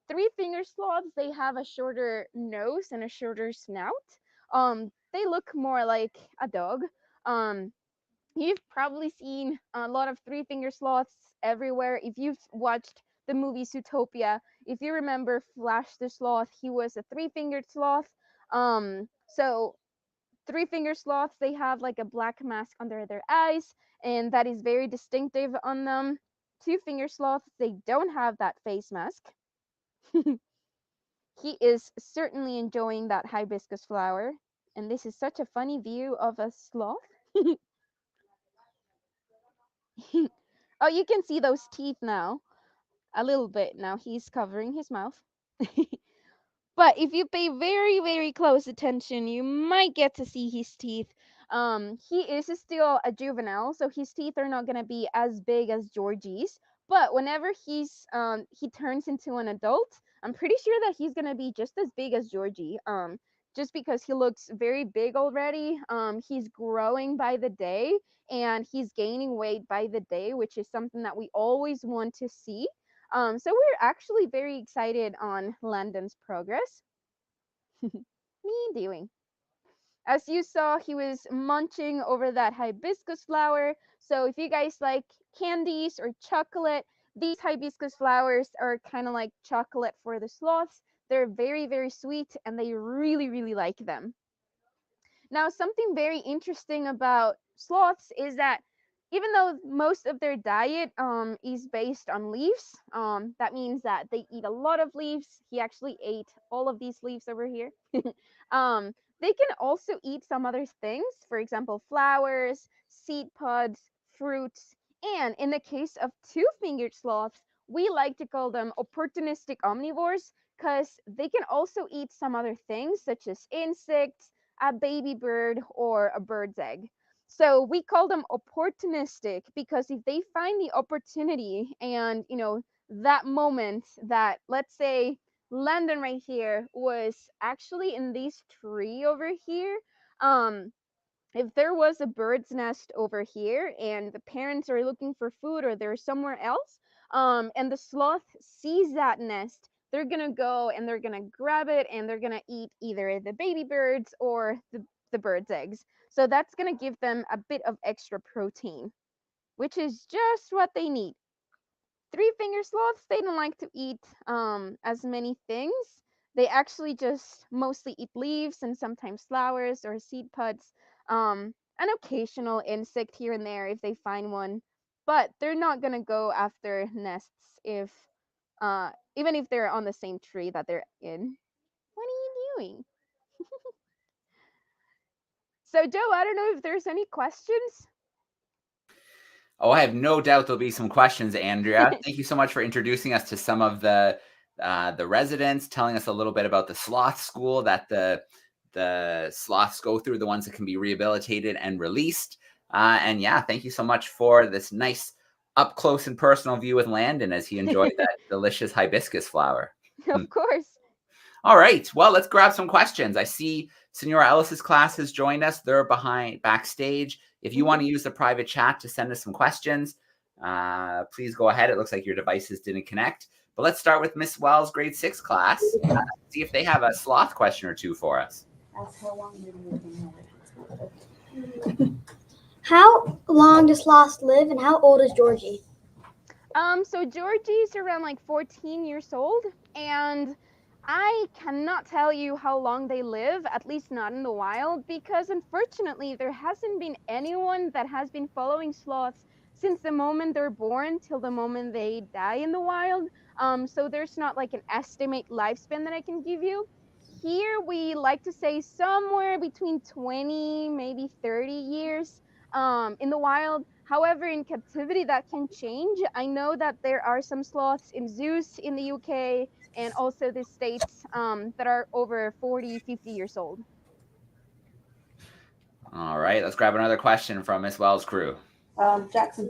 S7: Three-finger sloths, they have a shorter nose and a shorter snout. They look more like a dog. You've probably seen a lot of three-finger sloths everywhere. If you've watched the movie Zootopia, if you remember Flash the Sloth, he was a three-fingered sloth. So three-finger sloths, they have like a black mask under their eyes, and that is very distinctive on them. Two-finger sloths, they don't have that face mask. He is certainly enjoying that hibiscus flower, and this is such a funny view of a sloth. Oh, you can see those teeth now. A little bit now. He's covering his mouth. But if you pay very, very close attention, you might get to see his teeth. He is still a juvenile, so his teeth are not gonna be as big as Georgie's. But whenever he turns into an adult, I'm pretty sure that he's gonna be just as big as Georgie. Just because he looks very big already. He's growing by the day, and he's gaining weight by the day, which is something that we always want to see. So we're actually very excited on Landon's progress. Me doing. As you saw, he was munching over that hibiscus flower. So if you guys like candies or chocolate, these hibiscus flowers are kind of like chocolate for the sloths. They're very, very sweet, and they really, really like them. Now, something very interesting about sloths is that even though most of their diet is based on leaves, that means that they eat a lot of leaves. He actually ate all of these leaves over here. They can also eat some other things, for example, flowers, seed pods, fruits, and in the case of two-fingered sloths, we like to call them opportunistic omnivores because they can also eat some other things such as insects, a baby bird, or a bird's egg. So we call them opportunistic because if they find the opportunity and, that moment that, let's say, Landon right here was actually in this tree over here, if there was a bird's nest over here and the parents are looking for food or they're somewhere else, and the sloth sees that nest, they're gonna go and they're gonna grab it and they're gonna eat either the baby birds or the bird's eggs. So that's gonna give them a bit of extra protein, which is just what they need. Three-finger sloths, they don't like to eat as many things. They actually just mostly eat leaves and sometimes flowers or seed pods, an occasional insect here and there if they find one, but they're not gonna go after nests if even if they're on the same tree that they're in. What are you doing? So Joe, I don't know if there's any questions.
S1: Oh, I have no doubt there'll be some questions, Andrea. Thank you so much for introducing us to some of the residents, telling us a little bit about the sloth school that the sloths go through, the ones that can be rehabilitated and released. And yeah, thank you so much for this nice up close and personal view with Landon as he enjoyed that delicious hibiscus flower.
S7: Of course.
S1: All right. Well, let's grab some questions. I see Senora Ellis's class has joined us. They're backstage. If you want to use the private chat to send us some questions, please go ahead. It looks like your devices didn't connect. But let's start with Miss Wells' grade 6 class. See if they have a sloth question or two for us.
S8: How long does sloths live and how old is Georgie?
S7: So Georgie's around like 14 years old, and I cannot tell you how long they live, at least not in the wild, because unfortunately there hasn't been anyone that has been following sloths since the moment they're born till the moment they die in the wild. So there's not like an estimate lifespan that I can give you. here we like to say somewhere between 20, maybe 30 years in the wild. However, in captivity, that can change. I know that there are some sloths in zoos in the UK and also the States that are over 40, 50 years old.
S1: All right, let's grab another question from Miss Wells' crew.
S9: Jackson.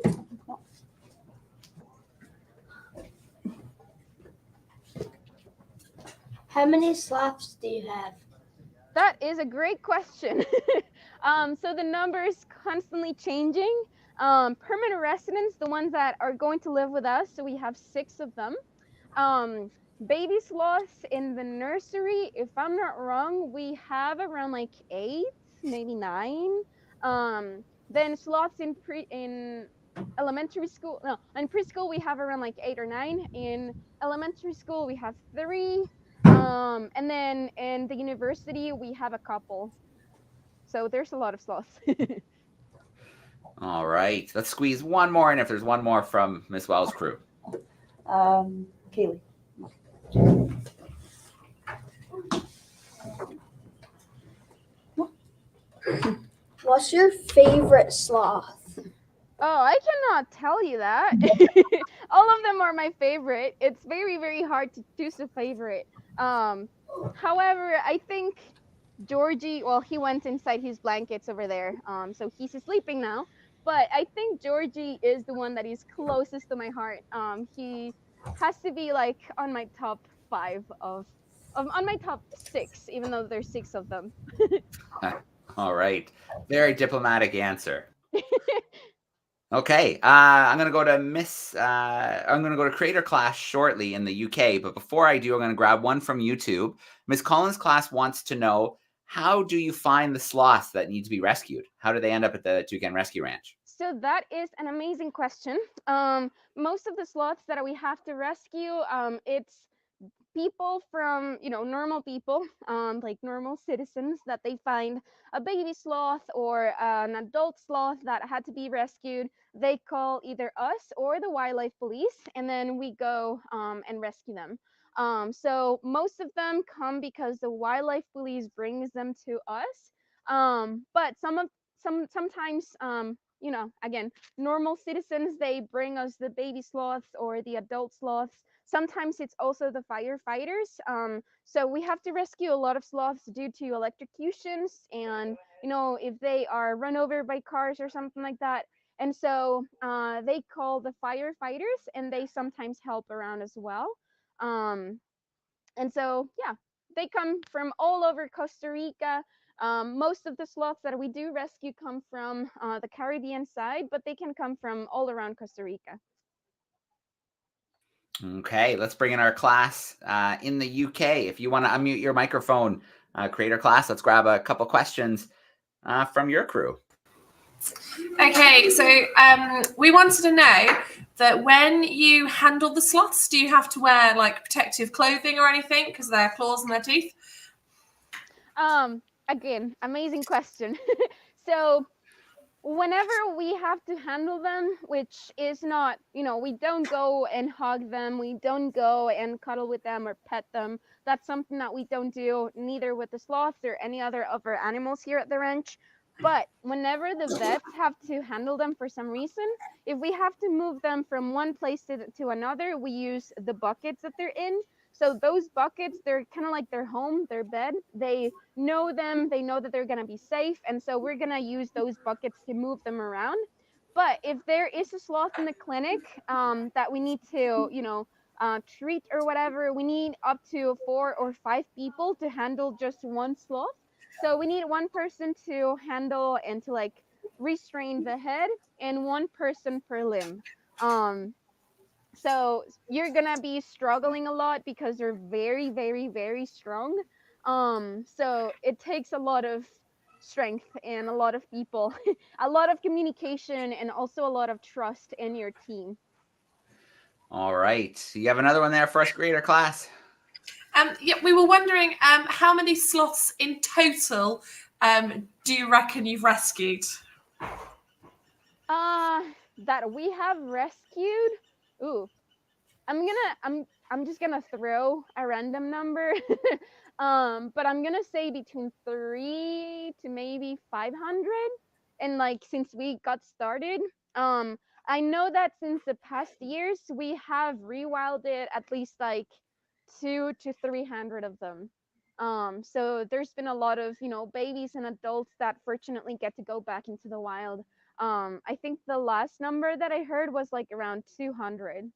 S8: How many sloths do you have?
S7: That is a great question. So the number is constantly changing. Permanent residents, the ones that are going to live with us, so we have 6 of them. Baby sloths in the nursery, if I'm not wrong, we have around like 8, maybe 9. Then sloths in elementary school, no, in preschool we have around like 8 or 9. In elementary school we have 3. And then in the university we have a couple. So there's a lot of sloths.
S1: All right, let's squeeze one more in if there's one more from Miss Wells' crew.
S9: Kaylee.
S8: What's your favorite sloth?
S7: Oh, I cannot tell you that. All of them are my favorite. It's very, very hard to choose a favorite. However, I think Georgie, well, he went inside his blankets over there, so he's sleeping now. But I think Georgie is the one that is closest to my heart. He has to be like on my top 5 on my top 6, even though there's 6 of them.
S1: All right, very diplomatic answer. Okay, I'm gonna go to I'm gonna go to creator class shortly in the UK, but before I do, I'm gonna grab one from YouTube. Miss Collins' class wants to know, how do you find the sloths that need to be rescued? How do they end up at the Toucan Rescue Ranch?
S7: So that is an amazing question. Most of the sloths that we have to rescue, it's people from, normal people, like normal citizens, that they find a baby sloth or an adult sloth that had to be rescued. They call either us or the wildlife police, and then we go and rescue them. So most of them come because the wildlife police brings them to us. But sometimes, again, normal citizens, they bring us the baby sloths or the adult sloths. Sometimes it's also the firefighters. So we have to rescue a lot of sloths due to electrocutions and, if they are run over by cars or something like that. And so they call the firefighters, and they sometimes help around as well. And so, yeah, they come from all over Costa Rica. Most of the sloths that we do rescue come from the Caribbean side, but they can come from all around Costa Rica.
S1: Okay, let's bring in our class in the UK. If you want to unmute your microphone, creator class, let's grab a couple questions from your crew.
S5: Okay, so we wanted to know that when you handle the sloths, do you have to wear like protective clothing or anything because of their claws and their teeth?
S7: Again, amazing question. So whenever we have to handle them, which is not, we don't go and hug them, we don't go and cuddle with them or pet them. That's something that we don't do, neither with the sloths or any other of our animals here at the ranch. But whenever the vets have to handle them for some reason, if we have to move them from one place to another, we use the buckets that they're in. So those buckets, they're kind of like their home, their bed. They know them, they know that they're going to be safe. And so we're going to use those buckets to move them around. But if there is a sloth in the clinic that we need to, treat or whatever, we need up to 4 or 5 people to handle just one sloth. So we need one person to handle and to like restrain the head, and one person per limb. So you're gonna be struggling a lot because they're very, very, very strong. So it takes a lot of strength and a lot of people, a lot of communication, and also a lot of trust in your team.
S1: All right, you have another one there for us, creator class?
S5: Yeah, we were wondering how many sloths in total do you reckon you've rescued?
S7: That we have rescued? Ooh. I'm just gonna throw a random number. But I'm gonna say between 3 to maybe 500. And like since we got started, I know that since the past years we have rewilded at least like 2 to 300 of them. So there's been a lot of, babies and adults that fortunately get to go back into the wild. I think the last number that I heard was like around 200.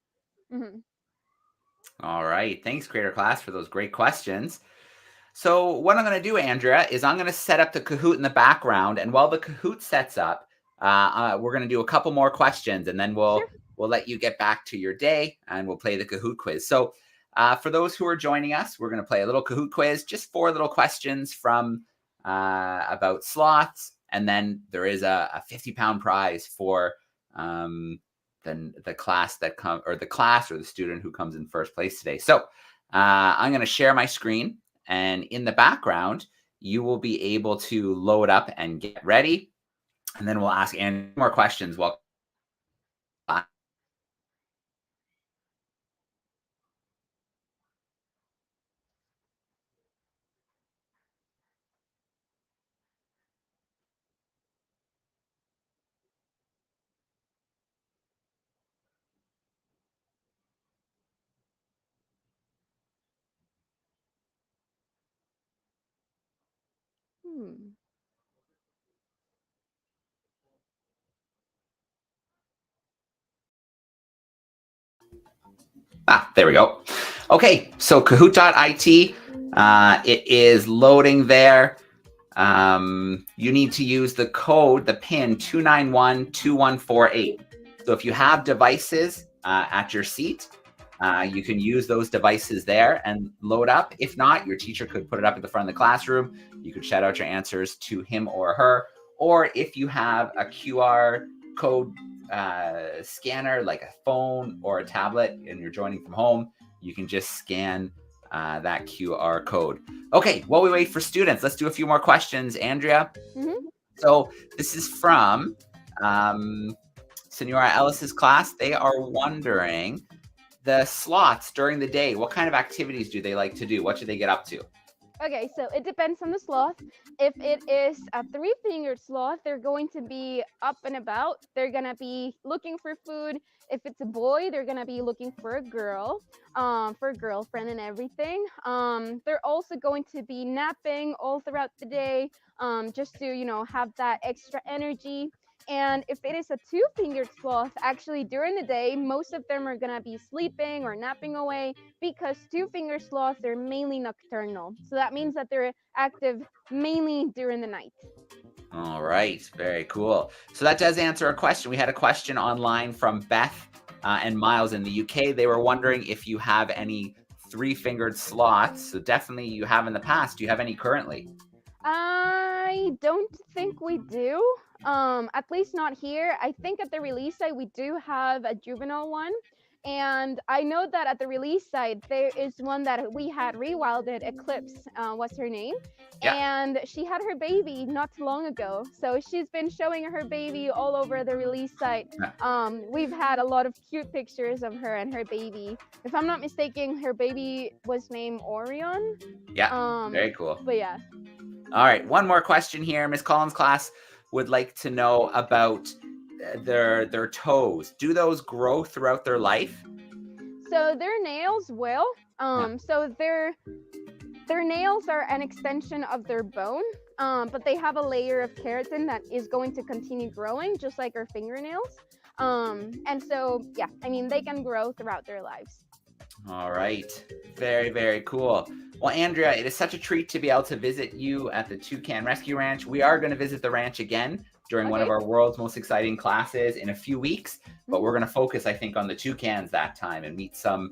S7: Hmm.
S1: All right. Thanks, Creator Class, for those great questions. So what I'm going to do, Andrea, is I'm going to set up the Kahoot in the background. And while the Kahoot sets up, we're going to do a couple more questions, and then we'll let you get back to your day, and we'll play the Kahoot quiz. So for those who are joining us, we're going to play a little Kahoot quiz, just 4 little questions from about sloths. And then there is a 50-pound prize for the class that or the student who comes in first place today. So I'm going to share my screen, and in the background, you will be able to load up and get ready. And then we'll ask Andy more questions while there we go. Okay, so Kahoot.it, it is loading there. You need to use the code, the PIN 2912148. So if you have devices at your seat, you can use those devices there and load up. If not, your teacher could put it up at the front of the classroom. You could shout out your answers to him or her. Or if you have a QR code scanner, like a phone or a tablet, and you're joining from home, you can just scan that QR code. Okay, while we wait for students, let's do a few more questions, Andrea. So this is from Senora Ellis's class. They are wondering, the sloths during the day, what kind of activities do they like to do? What should they get up to?
S7: Okay, so it depends on the sloth. If it is a 3-fingered sloth, they're going to be up and about. They're going to be looking for food. If it's a boy, they're going to be looking for a girl, for a girlfriend and everything. They're also going to be napping all throughout the day, just to, have that extra energy. And if it is a 2-fingered sloth, actually during the day, most of them are going to be sleeping or napping away, because 2-fingered sloths are mainly nocturnal. So that means that they're active mainly during the night.
S1: All right, very cool. So that does answer a question. We had a question online from Beth and Miles in the UK. They were wondering if you have any 3-fingered sloths. So definitely you have in the past. Do you have any currently?
S7: I don't think we do. At least not here. I think at the release site we do have a juvenile one. And I know that at the release site, there is one that we had rewilded, Eclipse, what's her name? Yeah. And she had her baby not too long ago. So she's been showing her baby all over the release site. We've had a lot of cute pictures of her and her baby. If I'm not mistaken, her baby was named Orion.
S1: Yeah, very cool.
S7: But yeah.
S1: All right, one more question here. Miss Collins' class would like to know about their toes. Do those grow throughout their life?
S7: So their nails will. So their nails are an extension of their bone, but they have a layer of keratin that is going to continue growing, just like our fingernails. And so, yeah, I mean, they can grow throughout their lives.
S1: All right. Very, very cool. Well, Andrea, it is such a treat to be able to visit you at the Toucan Rescue Ranch. We are going to visit the ranch again during one of our world's most exciting classes in a few weeks, but we're going to focus, I think, on the toucans that time and meet some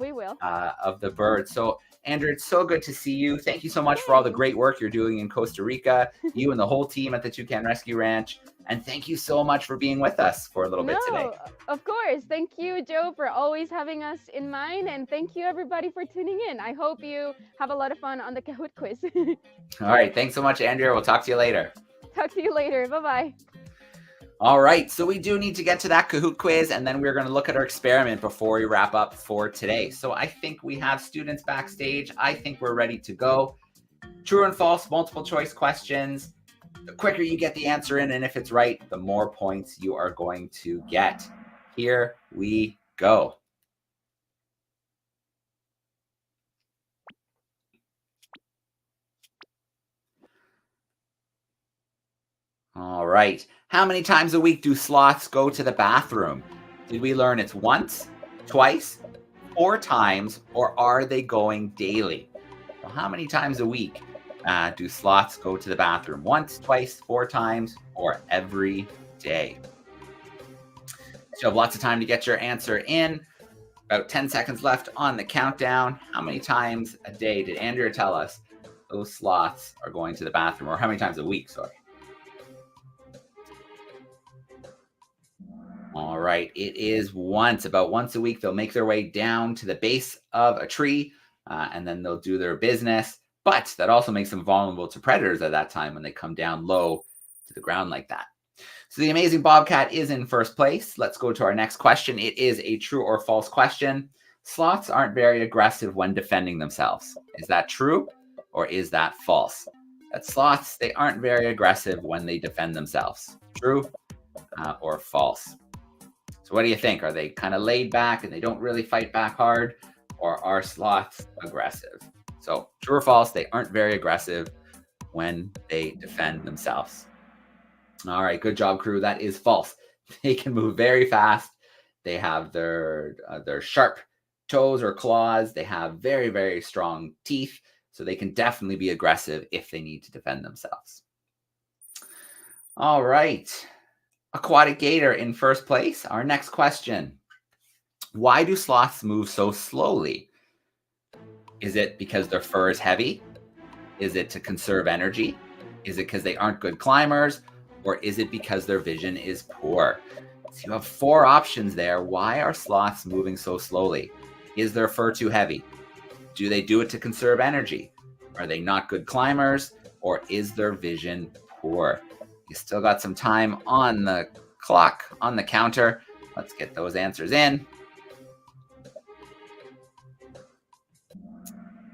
S1: of the birds. So, Andrea, it's so good to see you. Thank you so much for all the great work you're doing in Costa Rica, you and the whole team at the Toucan Rescue Ranch. And thank you so much for being with us for a little bit today.
S7: Of course. Thank you, Joe, for always having us in mind. And thank you, everybody, for tuning in. I hope you have a lot of fun on the Kahoot quiz.
S1: All right. Thanks so much, Andrea. We'll talk to you later.
S7: Talk to you later. Bye-bye.
S1: All right, so we do need to get to that Kahoot quiz, and then we're going to look at our experiment before we wrap up for today. So I think we have students backstage. I think we're ready to go. True and false multiple choice questions. The quicker you get the answer in, and if it's right, the more points you are going to get. Here we go. All right. How many times a week do sloths go to the bathroom? Did we learn it's once, twice, 4 times, or are they going daily? So how many times a week do sloths go to the bathroom? Once, twice, 4 times, or every day? So you have lots of time to get your answer in. About 10 seconds left on the countdown. How many times a day did Andrea tell us those sloths are going to the bathroom? Or how many times a week, sorry. All right, it is once. About once a week, they'll make their way down to the base of a tree, and then they'll do their business. But that also makes them vulnerable to predators at that time when they come down low to the ground like that. So the amazing Bobcat is in first place. Let's go to our next question. It is a true or false question. Sloths aren't very aggressive when defending themselves. Is that true or is that false? That sloths, they aren't very aggressive when they defend themselves. True or false? So what do you think? Are they kind of laid back and they don't really fight back hard, or are sloths aggressive? So true or false, they aren't very aggressive when they defend themselves. All right, good job, crew. That is false. They can move very fast. They have their sharp toes or claws. They have very, very strong teeth. So they can definitely be aggressive if they need to defend themselves. All right. Aquatic gator in first place. Our next question. Why do sloths move so slowly? Is it because their fur is heavy? Is it to conserve energy? Is it because they aren't good climbers? Or is it because their vision is poor? So you have 4 options there. Why are sloths moving so slowly? Is their fur too heavy? Do they do it to conserve energy? Are they not good climbers? Or is their vision poor? You still got some time on the clock, on the counter. Let's get those answers in.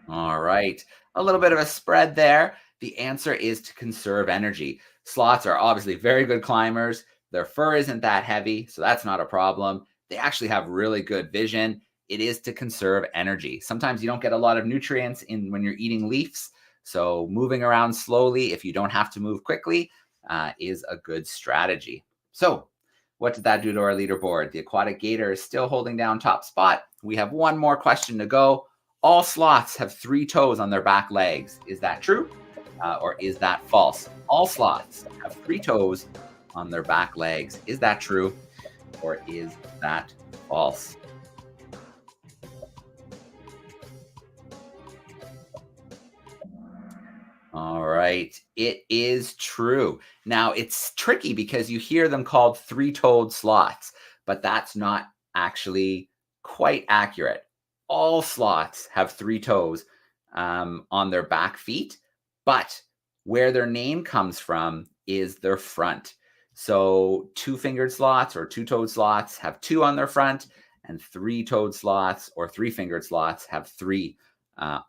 S1: All right, a little bit of a spread there. The answer is to conserve energy. Sloths are obviously very good climbers. Their fur isn't that heavy, so that's not a problem. They actually have really good vision. It is to conserve energy. Sometimes you don't get a lot of nutrients in when you're eating leaves, so moving around slowly, if you don't have to move quickly, is a good strategy. So what did that do to our leaderboard? The aquatic gator is still holding down top spot. We have one more question to go. All sloths have 3 toes on their back legs. Is that true or is that false? All sloths have 3 toes on their back legs. Is that true or is that false? All right, it is true. Now, it's tricky because you hear them called 3-toed sloths, but that's not actually quite accurate. All sloths have 3 toes on their back feet, but where their name comes from is their front. So 2-fingered sloths or 2-toed sloths have 2 on their front, and 3-toed sloths or 3-fingered sloths have 3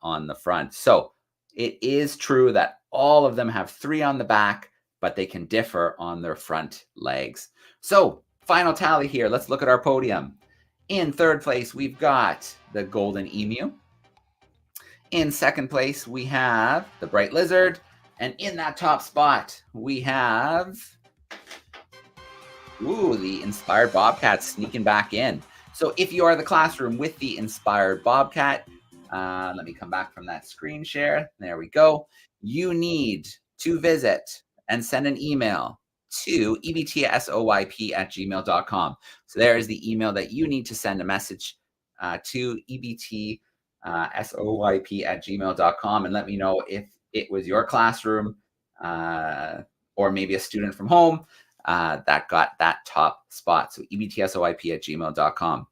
S1: on the front. So it is true that all of them have 3 on the back, but they can differ on their front legs. So final tally here. Let's look at our podium. In third place, we've got the golden emu. In second place, we have the bright lizard. And in that top spot, we have the inspired bobcat sneaking back in. So if you are the classroom with the inspired bobcat, let me come back from that screen share. There we go. You need to visit and send an email to ebtsoyp@gmail.com. So there is the email that you need to send a message to ebtsoyp@gmail.com and let me know if it was your classroom or maybe a student from home that got that top spot. So ebtsoyp@gmail.com.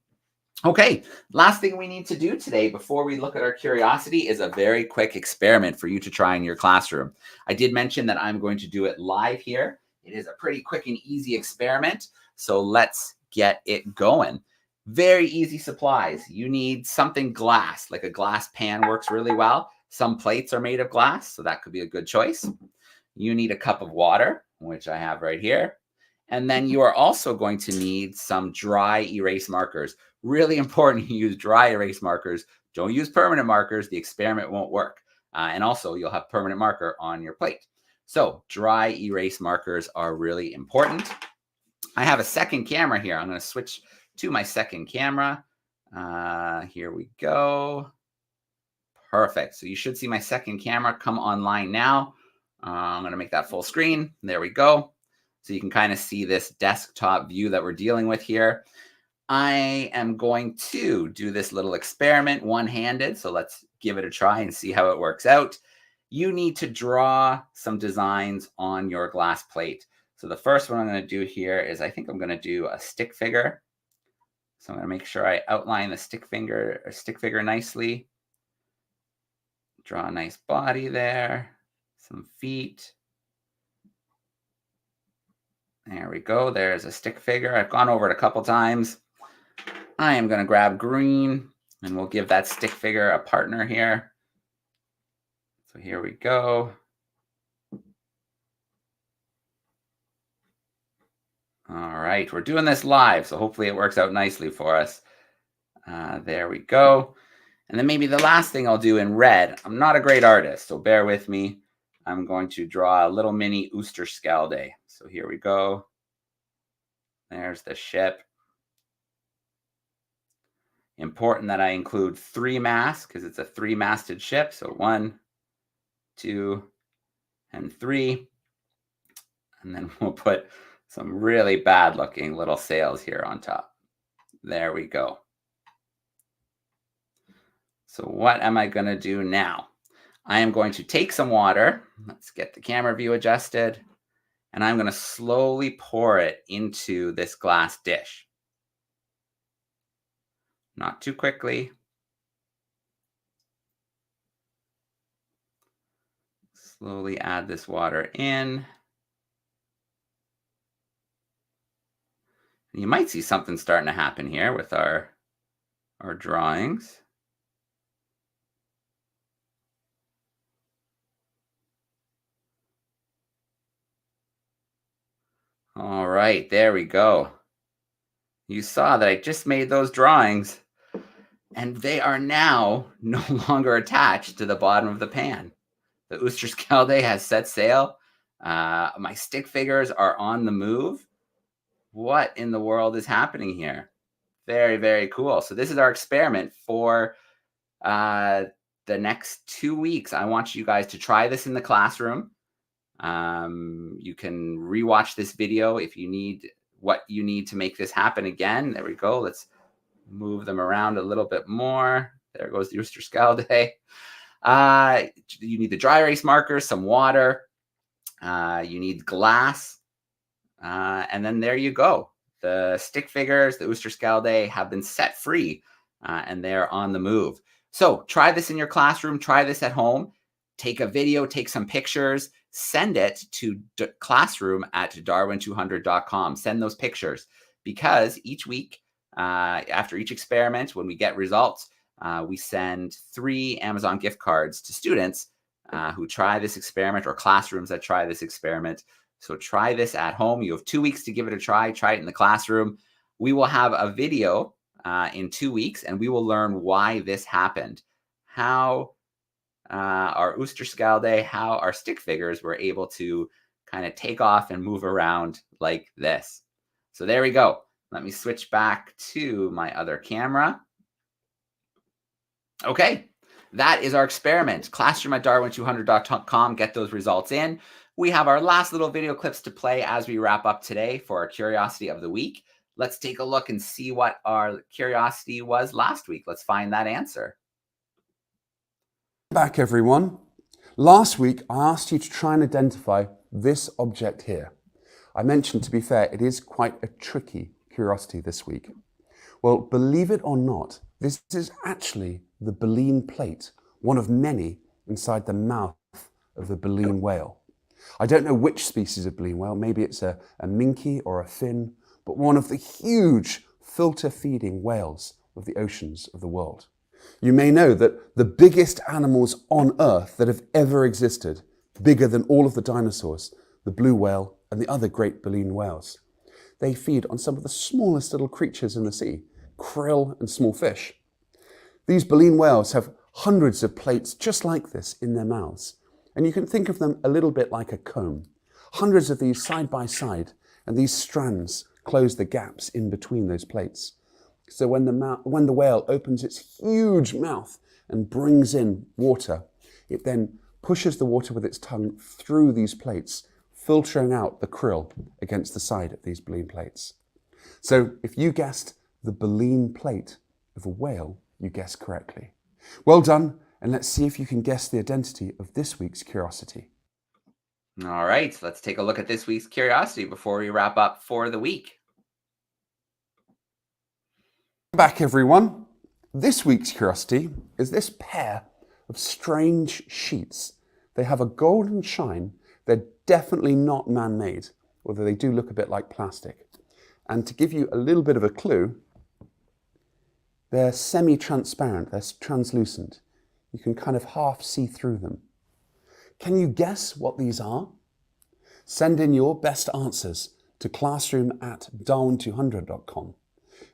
S1: Okay, last thing we need to do today before we look at our curiosity is a very quick experiment for you to try in your classroom. I did mention that I'm going to do it live here It is a pretty quick and easy experiment, so let's get it going. Very easy supplies. You need something glass, like a glass pan works really well. Some plates are made of glass, so that could be a good choice. You need a cup of water, which I have right here. And then you are also going to need some dry erase markers. Really important you use dry erase markers. Don't use permanent markers. The experiment won't work. And also you'll have permanent marker on your plate. So dry erase markers are really important. I have a second camera here. I'm going to switch to my second camera. Here we go. Perfect. So you should see my second camera come online now. I'm going to make that full screen. There we go. So you can kind of see this desktop view that we're dealing with here. I am going to do this little experiment one-handed. So let's give it a try and see how it works out. You need to draw some designs on your glass plate. So the first one I'm going to do here is I think I'm going to do a stick figure. So I'm going to make sure I outline the stick figure nicely. Draw a nice body there, some feet. There we go. There's a stick figure. I've gone over it a couple times. I am going to grab green and we'll give that stick figure a partner here. So here we go. All right, we're doing this live, so hopefully it works out nicely for us. There we go. And then maybe the last thing I'll do in red, I'm not a great artist, so bear with me. I'm going to draw a little mini Oosterschelde. So here we go. There's the ship. Important that I include 3 masts because it's a 3-masted ship. So 1, 2, and 3. And then we'll put some really bad looking little sails here on top. There we go. So what am I going to do now? I am going to take some water. Let's get the camera view adjusted. And I'm going to slowly pour it into this glass dish. Not too quickly. Slowly add this water in. You might see something starting to happen here with our drawings. All right, there we go. You saw that I just made those drawings and they are now no longer attached to the bottom of the pan. The Oosterschelde has set sail. My stick figures are on the move. What in the world is happening here? Very, very cool. So this is our experiment for the next 2 weeks. I want you guys to try this in the classroom. You can rewatch this video if you need what you need to make this happen again. There we go. Let's move them around a little bit more. There goes the Oosterschelde. You need the dry erase markers, some water. You need glass. And then there you go. The stick figures, the Oosterschelde have been set free and they're on the move. So try this in your classroom. Try this at home. Take a video, take some pictures, send it to classroom@darwin200.com. Send those pictures because each week, after each experiment, when we get results, we send 3 Amazon gift cards to students who try this experiment or classrooms that try this experiment. So try this at home. You have 2 weeks to give it a try. Try it in the classroom. We will have a video in 2 weeks and we will learn why this happened. How our Oosterschelde, how our stick figures were able to kind of take off and move around like this. So there we go. Let me switch back to my other camera. Okay, that is our experiment. Classroom@darwin200.com. Get those results in. We have our last little video clips to play as we wrap up today for our curiosity of the week. Let's take a look and see what our curiosity was last week. Let's find that answer.
S6: Back everyone. Last week I asked you to try and identify this object here. I mentioned, to be fair, it is quite a tricky curiosity this week. Well, believe it or not, this is actually the baleen plate, one of many inside the mouth of the baleen whale. I don't know which species of baleen whale, maybe it's a minke or a fin, but one of the huge filter-feeding whales of the oceans of the world. You may know that the biggest animals on Earth that have ever existed, bigger than all of the dinosaurs, the blue whale and the other great baleen whales, they feed on some of the smallest little creatures in the sea, krill and small fish. These baleen whales have hundreds of plates just like this in their mouths, and you can think of them a little bit like a comb. Hundreds of these side by side, and these strands close the gaps in between those plates. So when the whale opens its huge mouth and brings in water, it then pushes the water with its tongue through these plates, filtering out the krill against the side of these baleen plates. So if you guessed the baleen plate of a whale, you guessed correctly. Well done, and let's see if you can guess the identity of this week's curiosity.
S1: All right, let's take a look at this week's curiosity before we wrap up for the week.
S6: Back everyone. This week's curiosity is this pair of strange sheets. They have a golden shine. They're definitely not man-made, although they do look a bit like plastic. And to give you a little bit of a clue, they're semi-transparent, they're translucent. You can kind of half see through them. Can you guess what these are? Send in your best answers to classroom@darwin200.com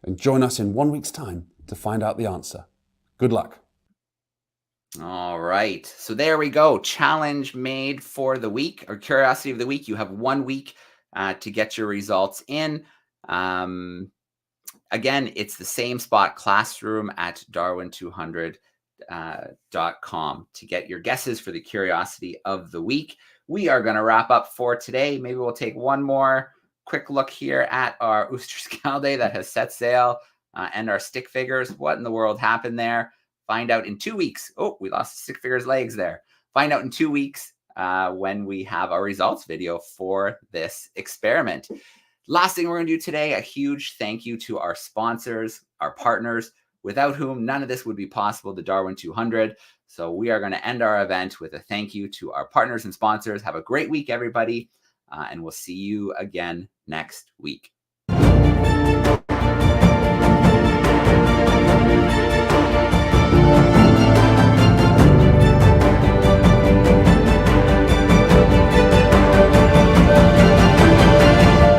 S6: and join us in 1 week's time to find out the answer. Good luck.
S1: All right, so there we go. Challenge made for the week, or curiosity of the week. You have 1 week to get your results in. Again, it's the same spot, classroom@darwin200.com to get your guesses for the curiosity of the week. We are going to wrap up for today. Maybe we'll take one more quick look here at our Oosterschelde that has set sail and our stick figures. What in the world happened there? Find out in 2 weeks. Oh, we lost stick figures legs there. Find out in 2 weeks when we have our results video for this experiment. Last thing we're going to do today, a huge thank you to our sponsors, our partners, without whom none of this would be possible, the Darwin 200. So we are going to end our event with a thank you to our partners and sponsors. Have a great week, everybody, and we'll see you again next week.